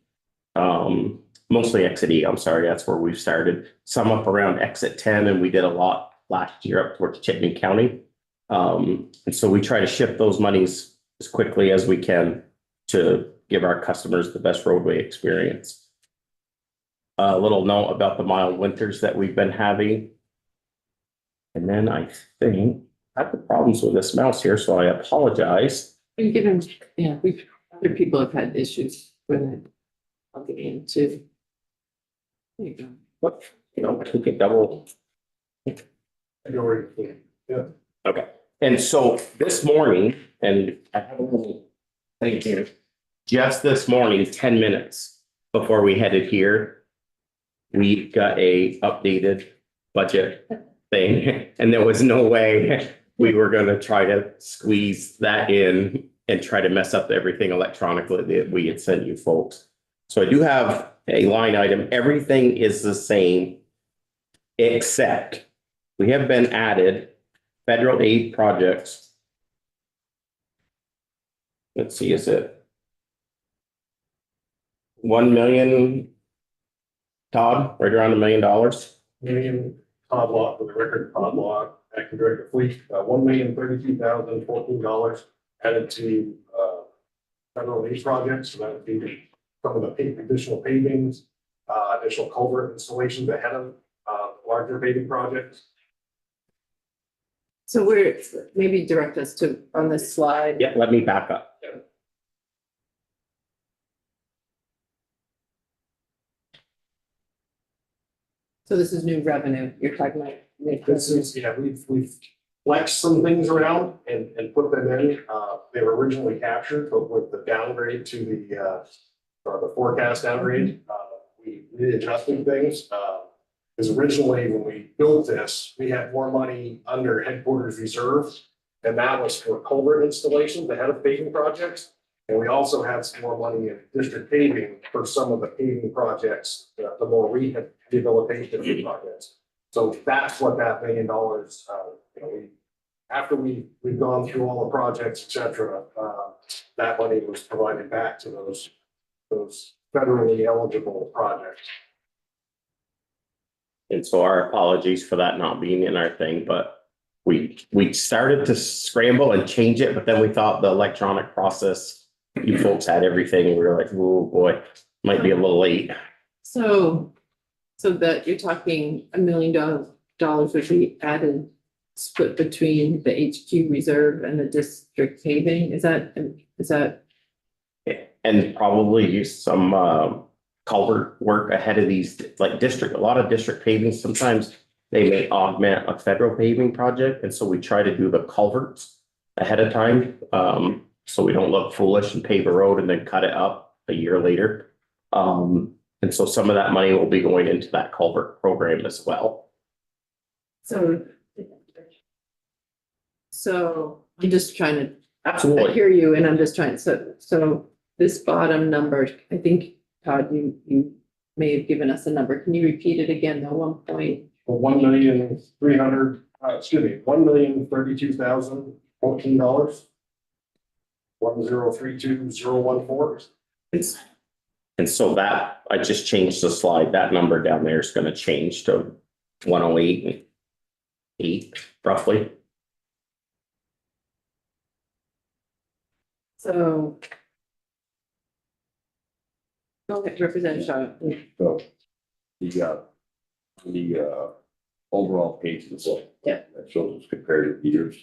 Mostly exit 8, I'm sorry, that's where we've started. Some up around exit 10, and we did a lot last year up towards Chittenden County. And so we try to shift those monies as quickly as we can to give our customers the best roadway experience. A little note about the mild winters that we've been having. And then I think I have the problems with this mouse here, so I apologize. You give him, yeah, other people have had issues with it. I'll get into. There you go. What, we can double. Okay, and so this morning, and I have a little thing here, just this morning, 10 minutes before we headed here, we got a updated budget thing, and there was no way we were gonna try to squeeze that in and try to mess up everything electronically that we had sent you folks. So I do have a line item. Everything is the same, except we have been added federal aid projects. Let's see, is it 1 million, Todd, right around $1 million? Million Todd Lock, for the record, Todd Lock, acting director fleet, $1,032,014 added to federal aid projects. So that would be some of the additional pavings, additional culvert installations ahead of larger paving projects. So maybe direct us to, on this slide. Yeah, let me back up. So this is new revenue you're talking about. This is, yeah, we've flexed some things around and put them in. They were originally captured, but with the downgrade to the forecast downgrade, we readjusted things. Because originally, when we built this, we had more money under headquarters reserve, and that was for culvert installations ahead of paving projects. And we also had some more money in district paving for some of the paving projects, the more rehabilitation projects. So that's what that $1 million, after we've gone through all the projects, et cetera, that money was provided back to those federally eligible projects. And so our apologies for that not being in our thing, but we started to scramble and change it, but then we thought the electronic process, you folks had everything, and we were like, oh boy, might be a little late. So that you're talking $1 million would be added, split between the HQ reserve and the district paving, is that? And probably use some culvert work ahead of these, like a lot of district paving, sometimes they may augment a federal paving project, and so we try to do the culverts ahead of time. So we don't look foolish and pave a road and then cut it up a year later. And so some of that money will be going into that culvert program as well. So I'm just trying to, I Absolutely. hear you, and I'm just trying, so this bottom number, I think, Todd, you may have given us a number. Can you repeat it again, the 1 point? For $1,332,014. 1032014. And so that, I just changed the slide, that number down there is gonna change to 108.8 roughly. So. Go ahead, Representative Shaw. So the overall page of the book. Yeah. That shows us comparative years.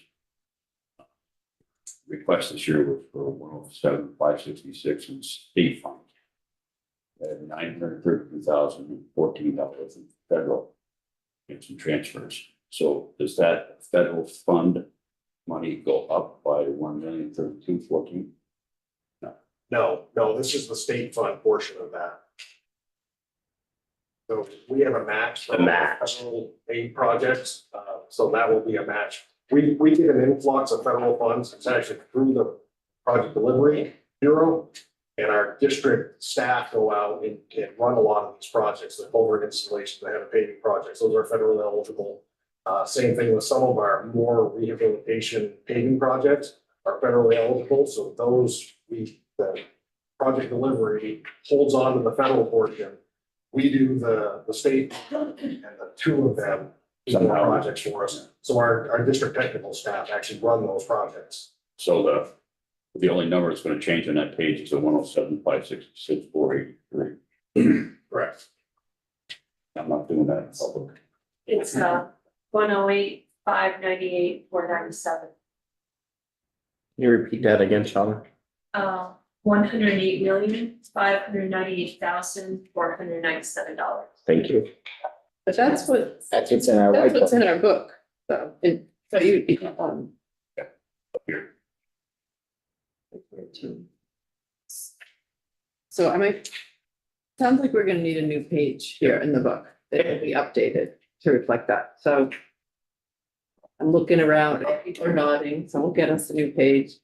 Request this year was for 107,566 in state funds. And $932,014 in federal. And some transfers. So does that federal fund money go up by 1,032,014? No, this is the state fund portion of that. So we have a match. A match. Federal aid projects, so that will be a match. We get an influx of federal funds, it's actually through the Project Delivery Bureau. And our district staff go out and run a lot of these projects, the culvert installations, they have paving projects, those are federally eligible. Same thing with some of our more rehabilitation paving projects are federally eligible, so those the Project Delivery holds on to the federal portion. We do the state and the two of them do the projects for us. So our district technical staff actually run those projects. So the only number that's going to change on that page is the 107,566,483. Correct. I'm not doing that in public. It's 108,598,497. Can you repeat that again, Shauna? 108,598,497 Thank you. But that's what, That's what's in our that's white what's book. in our book, so you. So sounds like we're gonna need a new page here in the book that will be updated to reflect that, so. I'm looking around, people are nodding, so we'll get us a new page.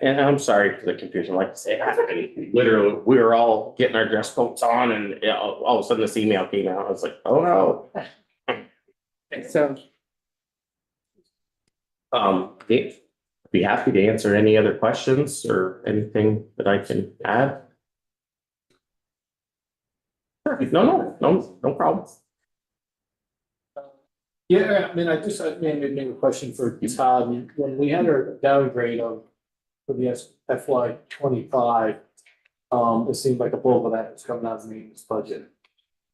And I'm sorry for the confusion, like I say, it happened, literally, we were all getting our dress coats on and all of a sudden this email came out, I was like, oh no. So, Be happy to answer any other questions or anything that I can add. No problem. Yeah, I mean, I maybe a question for Todd. When we had our downgrade for the FY 25, it seemed like a bulk of that was coming out of the maintenance budget,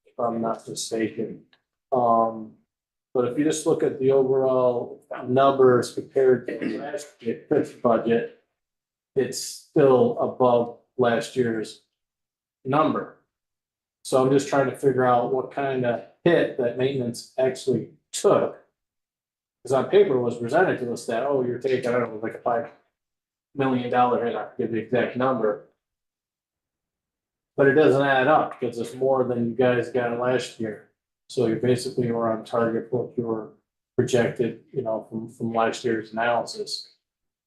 if I'm not mistaken. But if you just look at the overall numbers compared to last year's budget, it's still above last year's number. So I'm just trying to figure out what kind of hit that maintenance actually took. Because on paper it was presented to us that, oh, you're taking, I don't know, like a $5 million hit, I forget the exact number. But it doesn't add up because it's more than you guys got last year. So you basically were on target for what you were projected, you know, from last year's analysis.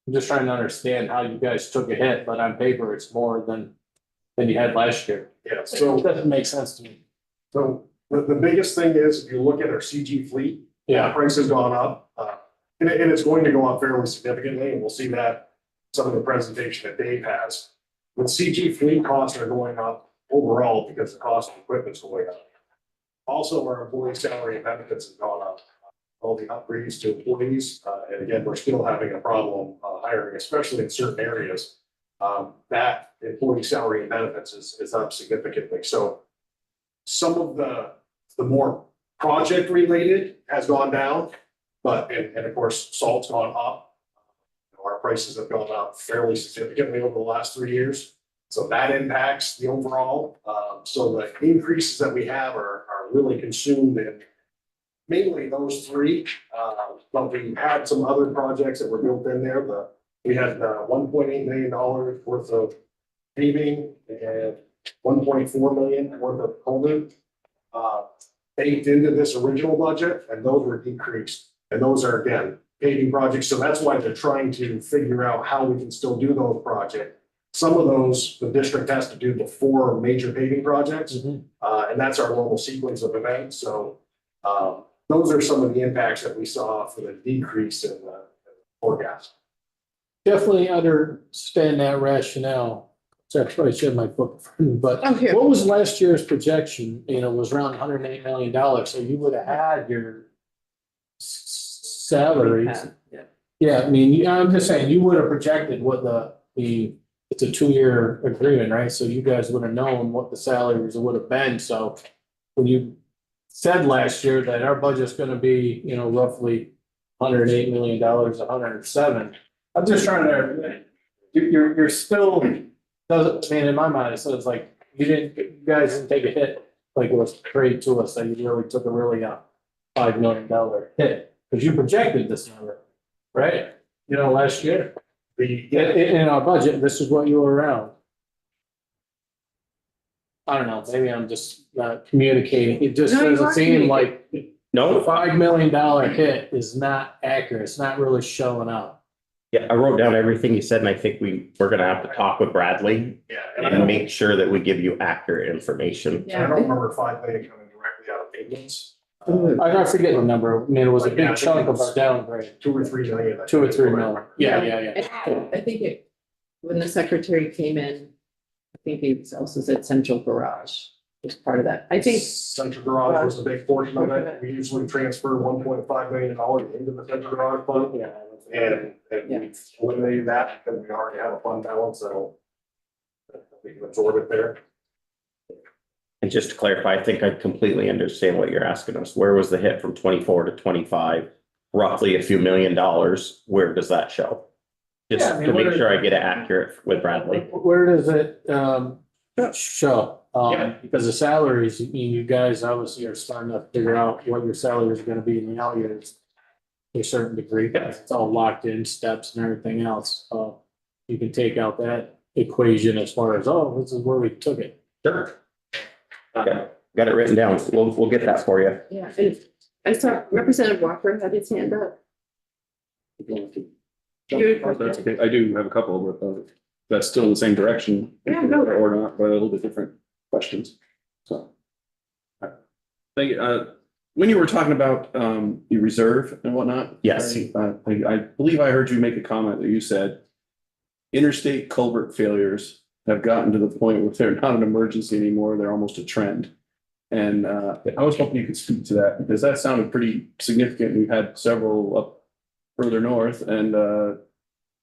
I'm just trying to understand how you guys took a hit, but on paper it's more than you had last year. Yeah, So so, it doesn't make sense to me. so the biggest thing is, if you look at our CG fleet, Yeah, price has gone up, and it's going to go up fairly significantly, and we'll see that some of the presentation that Dave has. When CG fleet costs are going up overall because the cost of equipment's going up. Also, our employee salary and benefits have gone up. All the upgrades to employees, and again, we're still having a problem hiring, especially in certain areas. That employee salary and benefits is up significantly. So some of the more project related has gone down, but, and of course, salt's gone up. Our prices have gone up fairly significantly over the last 3 years. So that impacts the overall. So the increases that we have are really consumed in mainly those three. But we had some other projects that were built in there. We had $1.8 million worth of paving and $1.4 million worth of COVID baked into this original budget, and those were decreased. And those are, again, paving projects. So that's why they're trying to figure out how we can still do those projects. Some of those, the district has to do before major paving projects. And that's our normal sequence of events. So those are some of the impacts that we saw for the decrease in the forecast. definitely understand that rationale. So I probably should have my book, but Oh, here. what was last year's projection? You know, was around $108 million. So you would have had your salaries. Yeah. Yeah, I mean, I'm just saying, you would have projected what it's a 2-year agreement, right? So you guys would have known what the salaries would have been. So when you said last year that our budget's gonna be, you know, roughly $108 million, 107. I'm just trying to, you're still, doesn't, I mean, in my mind, so it's like, you guys didn't take a hit like it was portrayed to us, that you really took a really $5 million hit, because you projected this number, right? You know, last year, in our budget, this is what you were around. I don't know, maybe I'm just not communicating, it just No, you doesn't are seem like the No, $5 million hit is not accurate, it's not really showing up. yeah, I wrote down everything you said, and I think we're gonna have to talk with Bradley Yeah, and I and don't, make sure that we give you accurate information. I don't remember $5 million coming directly out of maintenance. I forget the number, I mean, it was a big chunk of our downgrade, 2 or 3 million. I 2 or think. 3 million, yeah. I think when the secretary came in, I think he also said central garage was part of that. I think, Central garage was a big portion of it. We usually transfer $1.5 million into the central garage fund. Yeah. And we've eliminated that because we already have a fund balance, so we can absorb it there. And just to clarify, I think I completely understand what you're asking us. Where was the hit from 24 to 25? Roughly a few $1 million. Where does that show? Just Yeah, I mean, to make where- sure I get it accurate with Bradley. Where does it show? Because the salaries, I mean, you guys obviously are starting to figure out what your salary is gonna be in the out years. To a certain degree, because it's all locked in steps and everything else, you can take out that equation as far as, oh, this is where we took it. Sure. Okay, got it written down. We'll get that for you. yeah, and I saw Representative Walker had his hand up. That's okay. I do have a couple, but that's still in the same direction. Yeah, no. Or not, but a little bit different questions, so. Thank you. When you were talking about the reserve and whatnot. Yes. I believe I heard you make a comment that you said interstate culvert failures have gotten to the point where they're not an emergency anymore, they're almost a trend. And I was hoping you could speak to that, because that sounded pretty significant. We've had several up further north, and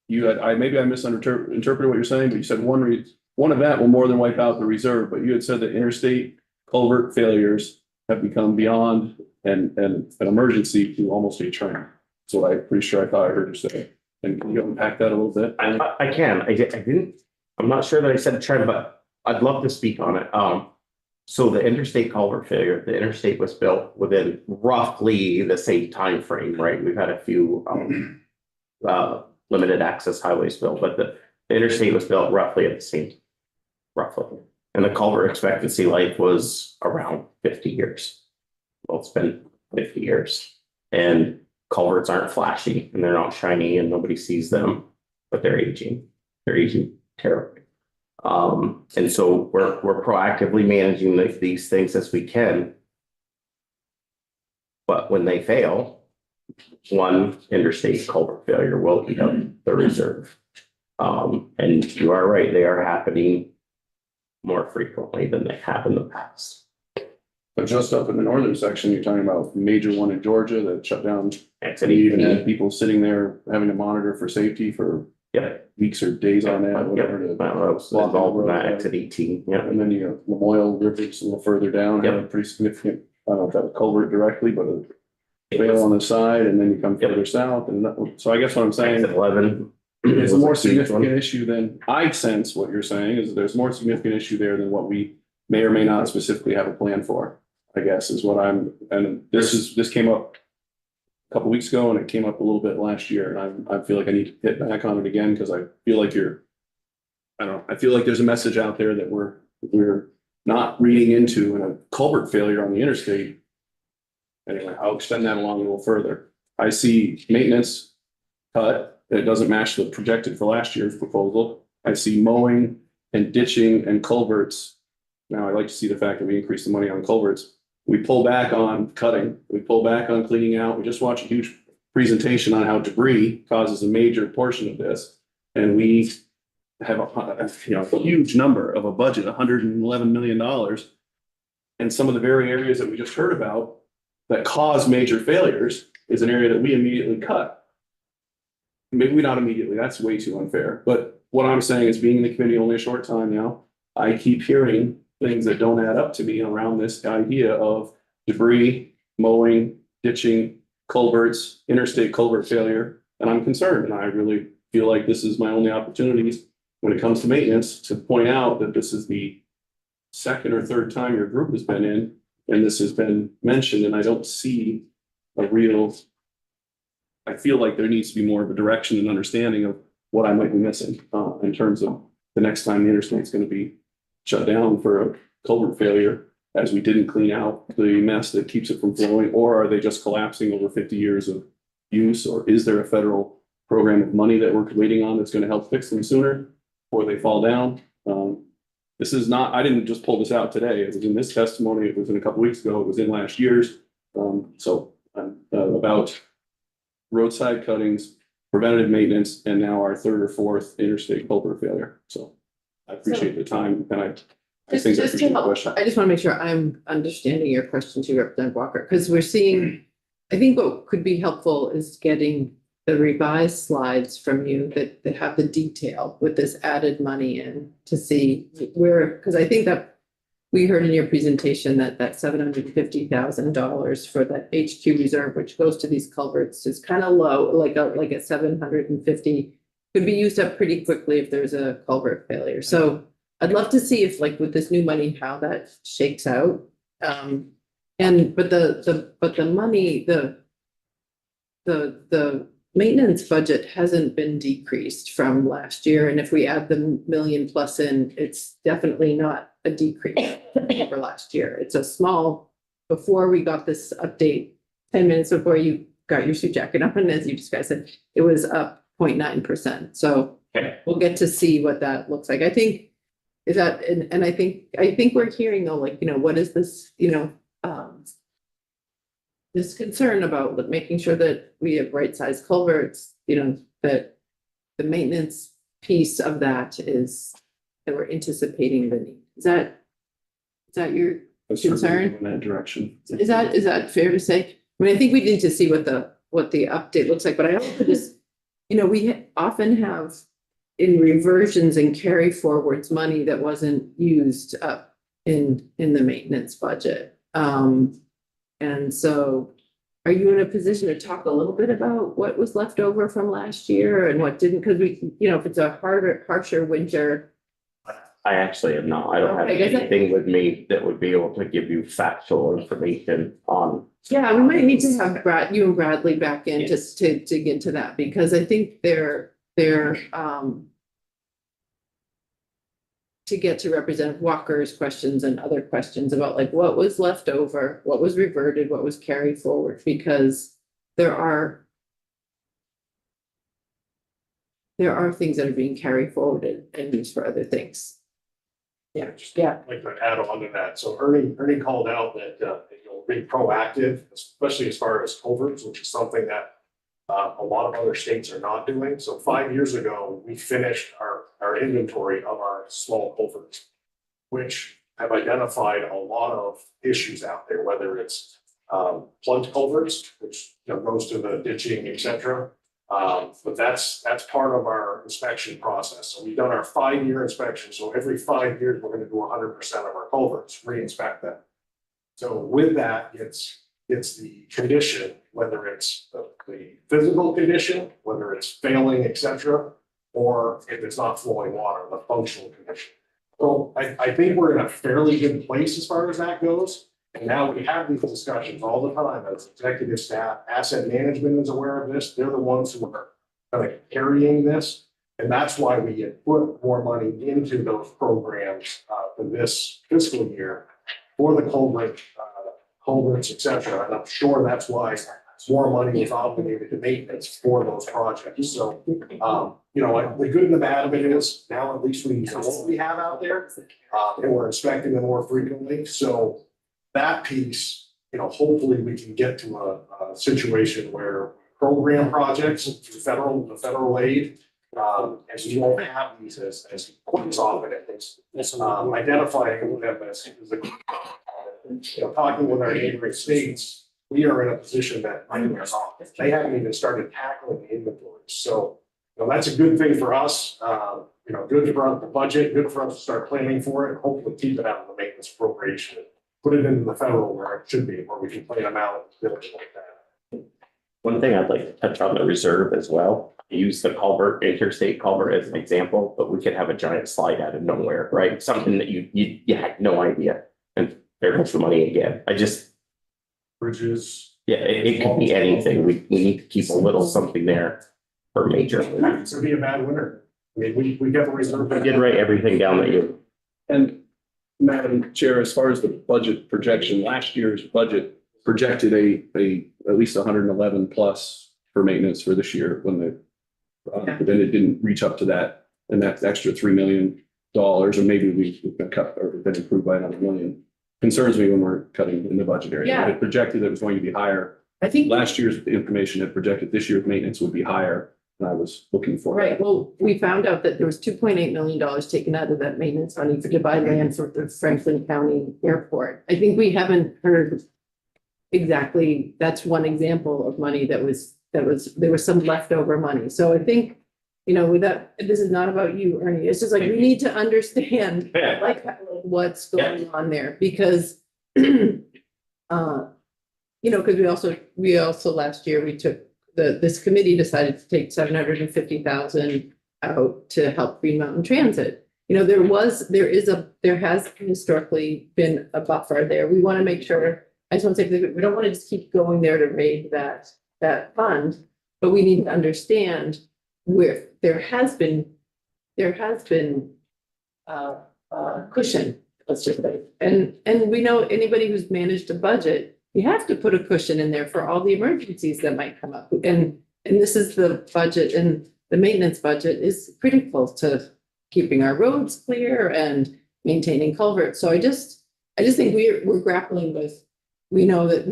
maybe I misinterpreted what you're saying, but you said one event will more than wipe out the reserve, but you had said that interstate culvert failures have become beyond an emergency to almost a trend. So I'm pretty sure I thought I heard you say. And can you unpack that a little bit? I can. I didn't. I'm not sure that I said a trend, but I'd love to speak on it. So the interstate culvert failure, the interstate was built within roughly the same time frame, right? We've had a few limited access highways built, but the interstate was built roughly at the same, roughly. And the culvert expectancy life was around 50 years. Well, it's been 50 years. And culverts aren't flashy and they're not shiny and nobody sees them, but they're aging. They're aging terribly. And so we're proactively managing these things as we can. But when they fail, one interstate culvert failure will eat up the reserve. And you are right, they are happening more frequently than they have in the past. But just up in the northern section, you're talking about major one in Georgia that shut down. Exit And you even 18. had people sitting there having to monitor for safety for Yep. weeks or days on end, Yep. whatever. to Well, I was block the involved in road, that yeah. exit 18, yeah. And then you have Lamoille Rivers a little further down, had a pretty significant, I don't know if that was culvert directly, but a fail on the side, and then you come Yep. further south, and so I guess what I'm saying. Exit 11. It's a was more huge one. significant issue than, I sense what you're saying is there's more significant issue there than what we may or may not specifically have a plan for, I guess is what and this came up a couple weeks ago and it came up a little bit last year, and I feel like I need to hit back on it again because I feel like I don't know, I feel like there's a message out there that we're not reading into in a culvert failure on the interstate. Anyway, I'll extend that along a little further. I see maintenance cut. It doesn't match the projected for last year's proposal. I see mowing and ditching and culverts. Now, I like to see the fact that we increase the money on culverts. We pull back on cutting, we pull back on cleaning out. We just watched a huge presentation on how debris causes a major portion of this. And we have a huge number of a budget, $111 million. And some of the very areas that we just heard about that cause major failures is an area that we immediately cut. Maybe not immediately, that's way too unfair. But what I'm saying is being in the committee only a short time now, I keep hearing things that don't add up to me around this idea of debris, mowing, ditching, culverts, interstate culvert failure. And I'm concerned, and I really feel like this is my only opportunities when it comes to maintenance to point out that this is the second or third time your group has been in, and this has been mentioned, and I don't see a real. I feel like there needs to be more of a direction and understanding of what I might be missing in terms of the next time the interstate's going to be shut down for a culvert failure, as we didn't clean out the mess that keeps it from flowing, or are they just collapsing over 50 years of use, or is there a federal program of money that we're waiting on that's going to help fix them sooner before they fall down? This is not, I didn't just pull this out today. It was in this testimony. It was in a couple weeks ago. It was in last year's. About roadside cuttings, preventative maintenance, and now our third or fourth interstate culvert failure. So I appreciate the time, and I think Just to help, I just want to make sure I'm understanding your question to Representative Walker, because we're seeing, I think what could be helpful is getting the revised slides from you that have the detail with this added money in to see where, because I think that we heard in your presentation that $750,000 for that HQ reserve, which goes to these culverts, is kind of low, like a 750 could be used up pretty quickly if there's a culvert failure. So I'd love to see if, like, with this new money, how that shakes out. But the money, the maintenance budget hasn't been decreased from last year. And if we add the million plus in, it's definitely not a decrease over last year. It's a small, before we got this update, 10 minutes before you got your suit jacket on, and as you just guys said, it was up 0.9%. So we'll get to see what that looks like. I think is that, and I think we're hearing though, like, what is this, this concern about making sure that we have right-sized culverts, that the maintenance piece of that is that we're anticipating the need. Is that your concern? In that direction. Is that fair to say? I mean, I think we need to see what the update looks like, but I also just, we often have in reversions and carry forwards money that wasn't used up in the maintenance budget. And so are you in a position to talk a little bit about what was left over from last year and what didn't? Because we, if it's a harsher winter, I actually am not. I don't have Okay, I guess I- anything with me that would be able to give you factual information on. Yeah, we might need to have you and Bradley back in just to dig into that, because I think to get to Representative Walker's questions and other questions about like what was left over, what was reverted, what was carried forward, because there are things that are being carried forward and used for other things. Yeah, yeah. Like to add on to that, so Ernie called out that, you'll be proactive, especially as far as culverts, which is something that a lot of other states are not doing. So 5 years ago, we finished our inventory of our small culverts, which have identified a lot of issues out there, whether it's plugged culverts, which goes to the ditching, et cetera. But that's part of our inspection process. So we've done our 5-year inspection. So every 5 years, we're going to do 100% of our culverts, re-inspect them. So with that, it's the condition, whether it's the physical condition, whether it's failing, et cetera, or if it's not flowing water, the functional condition. So I think we're in a fairly good place as far as that goes. And now we have these discussions all the time as executive staff, asset management is aware of this. They're the ones who are kind of carrying this. And that's why we had put more money into those programs for this fiscal year for the culverts, et cetera. And I'm sure that's why more money is obligated to maintenance for those projects. So, the good and the bad of it is now at least we know what we have out there, and we're inspecting them more frequently. So that piece, hopefully we can get to a situation where program projects, the federal aid, as you won't have these as points often at this, identifying them as talking with our neighboring states, we are in a position that they haven't even started tackling the inventory. So, that's a good thing for us. Good for the budget, good for us to start planning for it, hopefully keep it out of the maintenance appropriation. Put it into the federal where it should be, where we can plan them out and build it like that. One thing I'd like to touch on the reserve as well. Use the culvert, interstate culvert as an example, but we could have a giant slide out of nowhere, right? Something that you had no idea. And there goes the money again. Bridges. Yeah, it could be anything. We need to keep a little something there for major. It's gonna be a bad winter. I mean, we got the reserve. We did write everything down that you. And Madam Chair, as far as the budget projection, last year's budget projected at least 111 plus for maintenance for this year but then it didn't reach up to that. And that extra $3 million, or maybe we've been cut or been improved by another $1 million. Concerns me when we're cutting in the budget area. Yeah. It projected it was going to be higher. I think. Last year's information had projected this year's maintenance would be higher than I was looking for. Right, well, we found out that there was $2.8 million taken out of that maintenance money for to buy land for the Franklin County Airport. I think we haven't heard exactly, that's one example of money there was some leftover money. So I think, with that, this is not about you, Ernie, it's just like, we need to understand Yeah. like what's going on there, because because we also last year, we took this committee decided to take 750,000 out to help Green Mountain Transit. There has historically been a buffer there. We want to make sure, I just want to say, we don't want to just keep going there to raid that fund, but we need to understand where there has been cushion, let's just say. And we know anybody who's managed a budget, you have to put a cushion in there for all the emergencies that might come up. And this is the budget, and the maintenance budget is critical to keeping our roads clear and maintaining culverts. So I just think we're grappling with, we know that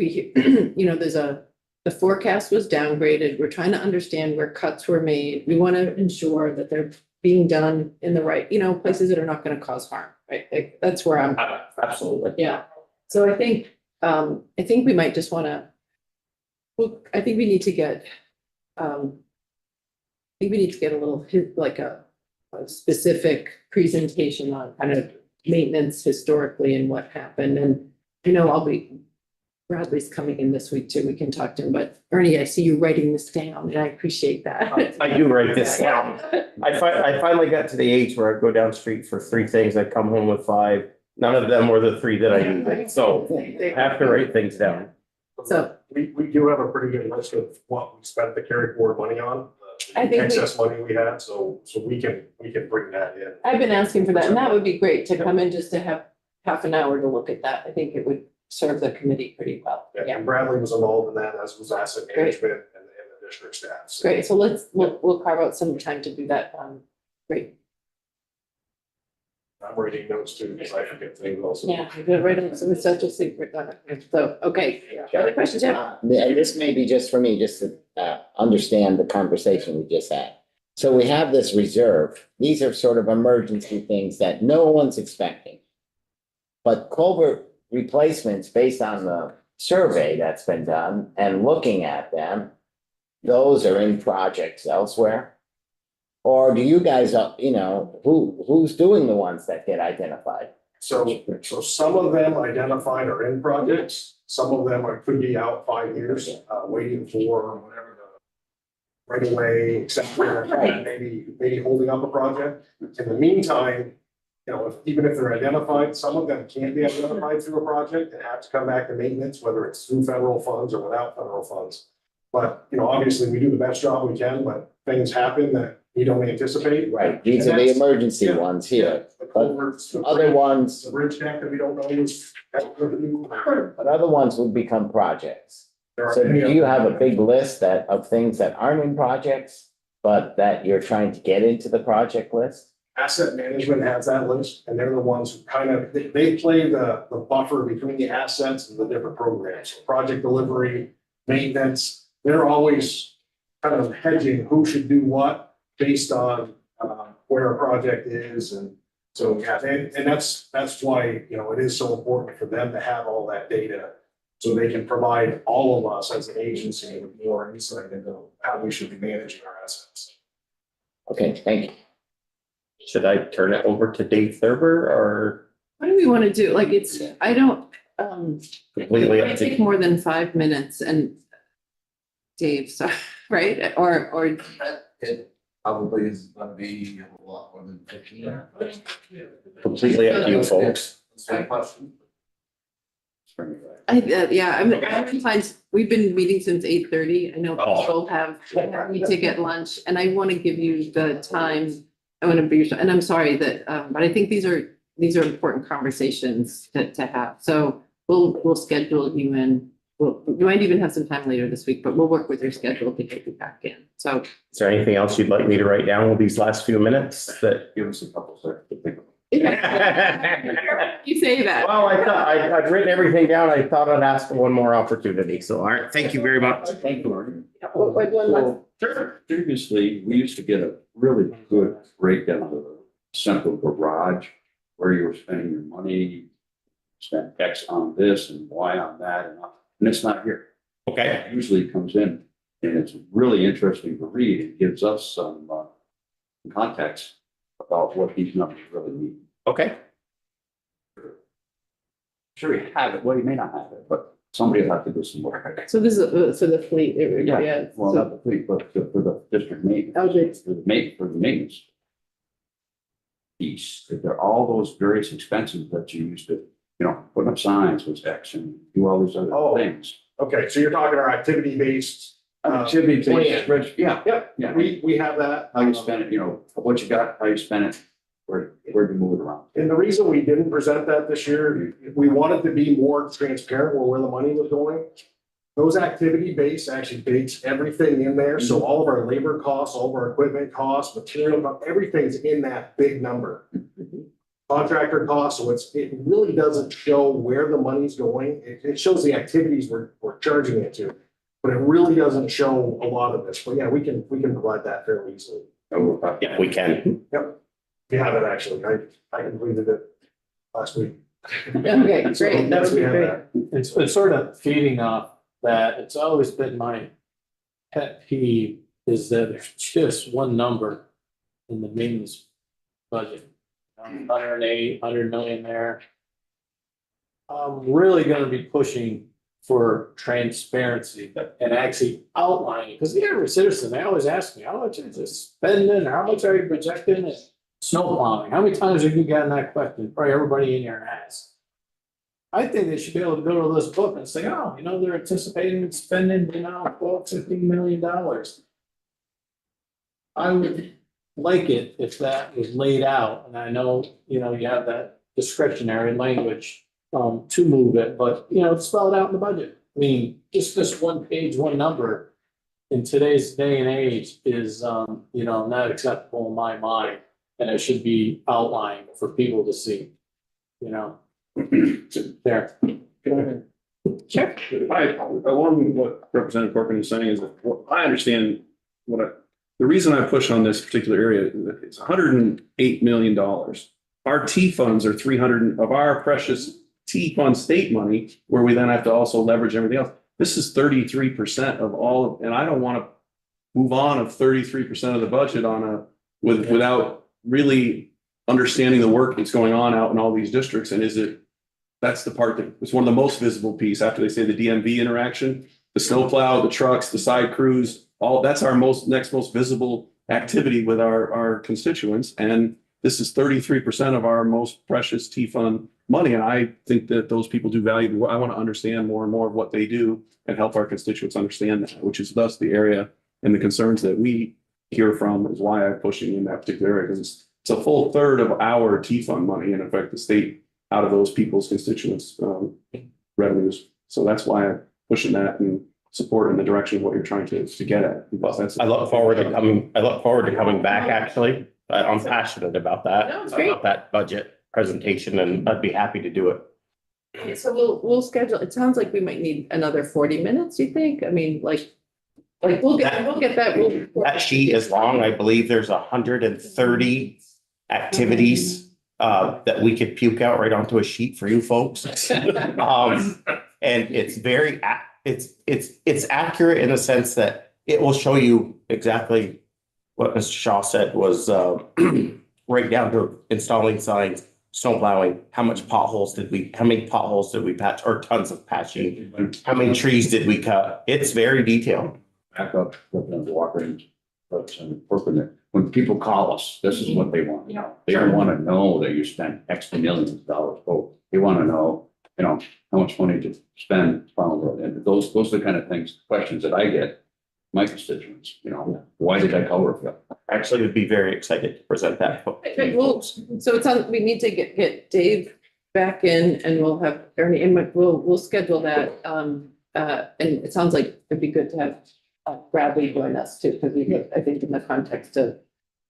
the forecast was downgraded. We're trying to understand where cuts were made. We want to ensure that they're being done in the right, places that are not going to cause harm, right? Like, that's where I'm. Absolutely. Yeah. So I think we might just want to, I think we need to get, a little, like a specific presentation on kind of maintenance historically and what happened. And, I'll be Bradley's coming in this week too. We can talk to him, but Ernie, I see you writing this down and I appreciate that. I do write this down. I finally got to the age where I go down the street for 3 things. I come home with 5. None of them were the 3 that I needed. So I have to write things down. So We do have a pretty good list of what we spent the carry forward money on, I think we- excess money we had, so we can bring that in. I've been asking for that and that would be great to come in just to have half an hour to look at that. I think it would serve the committee pretty well. Yeah, Yeah, and Bradley was involved in that, as was asset management and the district staff. So great. So we'll carve out some time to do that. Great. I'm writing notes too, because I forget things also. Yeah, I'm gonna write on some such a secret. So, okay. Other questions, Jim? And this may be just for me, just to understand the conversation we just had. So we have this reserve. These are sort of emergency things that no one's expecting. But culvert replacements, based on the survey that's been done and looking at them, those are in projects elsewhere? Or do you guys, who's doing the ones that get identified? So some of them identified are in projects, some of them could be out 5 years, waiting for whatever the right away, etc. Maybe holding up a project. In the meantime, even if they're identified, some of them can't be identified through a project and have to come back to maintenance, whether it's through federal funds or without federal funds. But, obviously we do the best job we can, but things happen that we don't anticipate. Right, these are the emergency ones here. The culverts, the Other ones, the bridge deck that we don't know is. but other ones would become projects. There are So many do you of have them. a big list of things that aren't in projects, but that you're trying to get into the project list? Asset management has that list, and they're the ones who they play the buffer between the assets and the different programs. So project delivery, maintenance, they're always kind of hedging who should do what based on where a project is. And so, yeah, and that's why, it is so important for them to have all that data, so they can provide all of us as an agency with more insight into how we should be managing our assets. Okay, thank you. Should I turn it over to Dave Thurber or What do we want to do? Like, I don't, completely it up might to take more than 5 minutes and Dave, sorry, right? Or It probably is gonna be a lot more than 15. completely up to you folks? Same question. I'm inclined, we've been meeting since 8:30. I know Oh. people need to get lunch and I want to give you the time. I want to be, and I'm sorry that, but I think these are important conversations to have. So we'll schedule you in. We might even have some time later this week, but we'll work with your schedule to get you back in. So Is there anything else you'd like me to write down with these last few minutes that? Give us a couple seconds to think about. you say that. Well, I thought I'd written everything down. I thought I'd ask for one more opportunity. So, all right, thank you very much. Thank you, Marty. What one last? Sure. Previously, we used to get a really good breakdown of the central garage, where you were spending your money, spent X on this and Y on that, and it's not here. Okay, It usually comes in, and it's really interesting to read. It gives us some context about what these numbers really mean. okay. Sure, you have it. Well, you may not have it, but somebody will have to do some work. So this is for the fleet. Yeah. Well, So- not the fleet, but for the district maintenance. Oh, good. For the maintenance piece, that there are all those various expenses that you used to, put up signs was X and do all these other Oh. things. Okay, so you're talking our activity-based. Activity plan. based, spreadsheet, yeah, Yep, yeah. we have that. How you spend it, what you got, how you spend it, where you move it around. And the reason we didn't present that this year, we wanted to be more transparent where the money was going. Those activity base actually bakes everything in there, so all of our labor costs, all of our equipment costs, material, everything's in that big number. Contractor costs, so it really doesn't show where the money's going. It shows the activities we're charging it to. But it really doesn't show a lot of this. But yeah, we can provide that fairly easily. Yeah, we can. Yep. We have it actually. I completed it last week. Okay, great. So, That yes, would we be have great. that. It's sort of feeding off that. It's always been my pet peeve is that there's just one number in the maintenance budget. 108, 100 million there. I'm really gonna be pushing for transparency and actually outlining, because the average citizen, they always ask me, how much is this spending, or how much are you projecting it? Snow plowing, how many times have you gotten that question? Probably everybody in here has. I think they should be able to go to this book and say, oh, you know, they're anticipating spending, you know, $12-15 million. I would like it if that was laid out, and I know, you know, you have that discretionary language to move it, but, you know, spell it out in the budget. I mean, just this one page, one number in today's day and age is, you know, not acceptable in my mind. And it should be outlined for people to see, you know. There. Sure. Along with what Representative Corcoran is saying is that what I understand the reason I push on this particular area, it's $108 million. Our T funds are 300 of our precious T fund state money, where we then have to also leverage everything else. This is 33% of all, and I don't want to move on of 33% of the budget without really understanding the work that's going on out in all these districts. And that's the part that it's one of the most visible piece after they say the DMV interaction, the snowplow, the trucks, the side crews, all that's our next most visible activity with our constituents. And this is 33% of our most precious T fund money. And I think that those people do value. I want to understand more and more of what they do and help our constituents understand that, which is thus the area and the concerns that we hear from is why I'm pushing in that particular area, because it's a full third of our T fund money, and in fact, the state out of those people's constituents revenues. So that's why I'm pushing that and support in the direction of what you're trying to get at. Because I look forward to coming back, actually. I'm passionate about that. No, it's great. About that budget presentation, and I'd be happy to do it. Okay, so we'll schedule, it sounds like we might need another 40 minutes, you think? I mean, like we'll get that. That sheet is long. I believe there's 130 activities that we could puke out right onto a sheet for you folks. And it's very, it's accurate in the sense that it will show you exactly what Mr. Shaw said was right down to installing signs, snow plowing, how many potholes did we patch, or tons of patching, how many trees did we cut? It's very detailed. Back up, Representative Walker and Representative Corcoran, when people call us, this is what they want to know. They don't want to know that you spent X millions of dollars. They want to know, you know, how much money to spend plowing road. And those are the kind of questions that I get my constituents, you know, why did I Culverfield? Actually, would be very excited to present that. Well, so it sounds, we need to get Dave back in, and we'll have Ernie, and we'll schedule that. And it sounds like it'd be good to have Bradley join us too, because I think in the context of,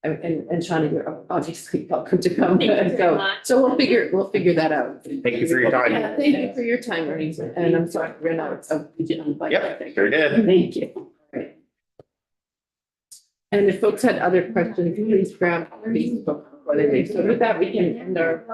and Shawna, you're obviously welcome to come. So we'll figure that out. Thank you for your time. Yeah, thank you for your time, Ernie, and I'm sorry, we're not. Yep, sure did. Thank you. Right. And if folks had other questions, please grab Facebook before they leave. So with that, we can end our.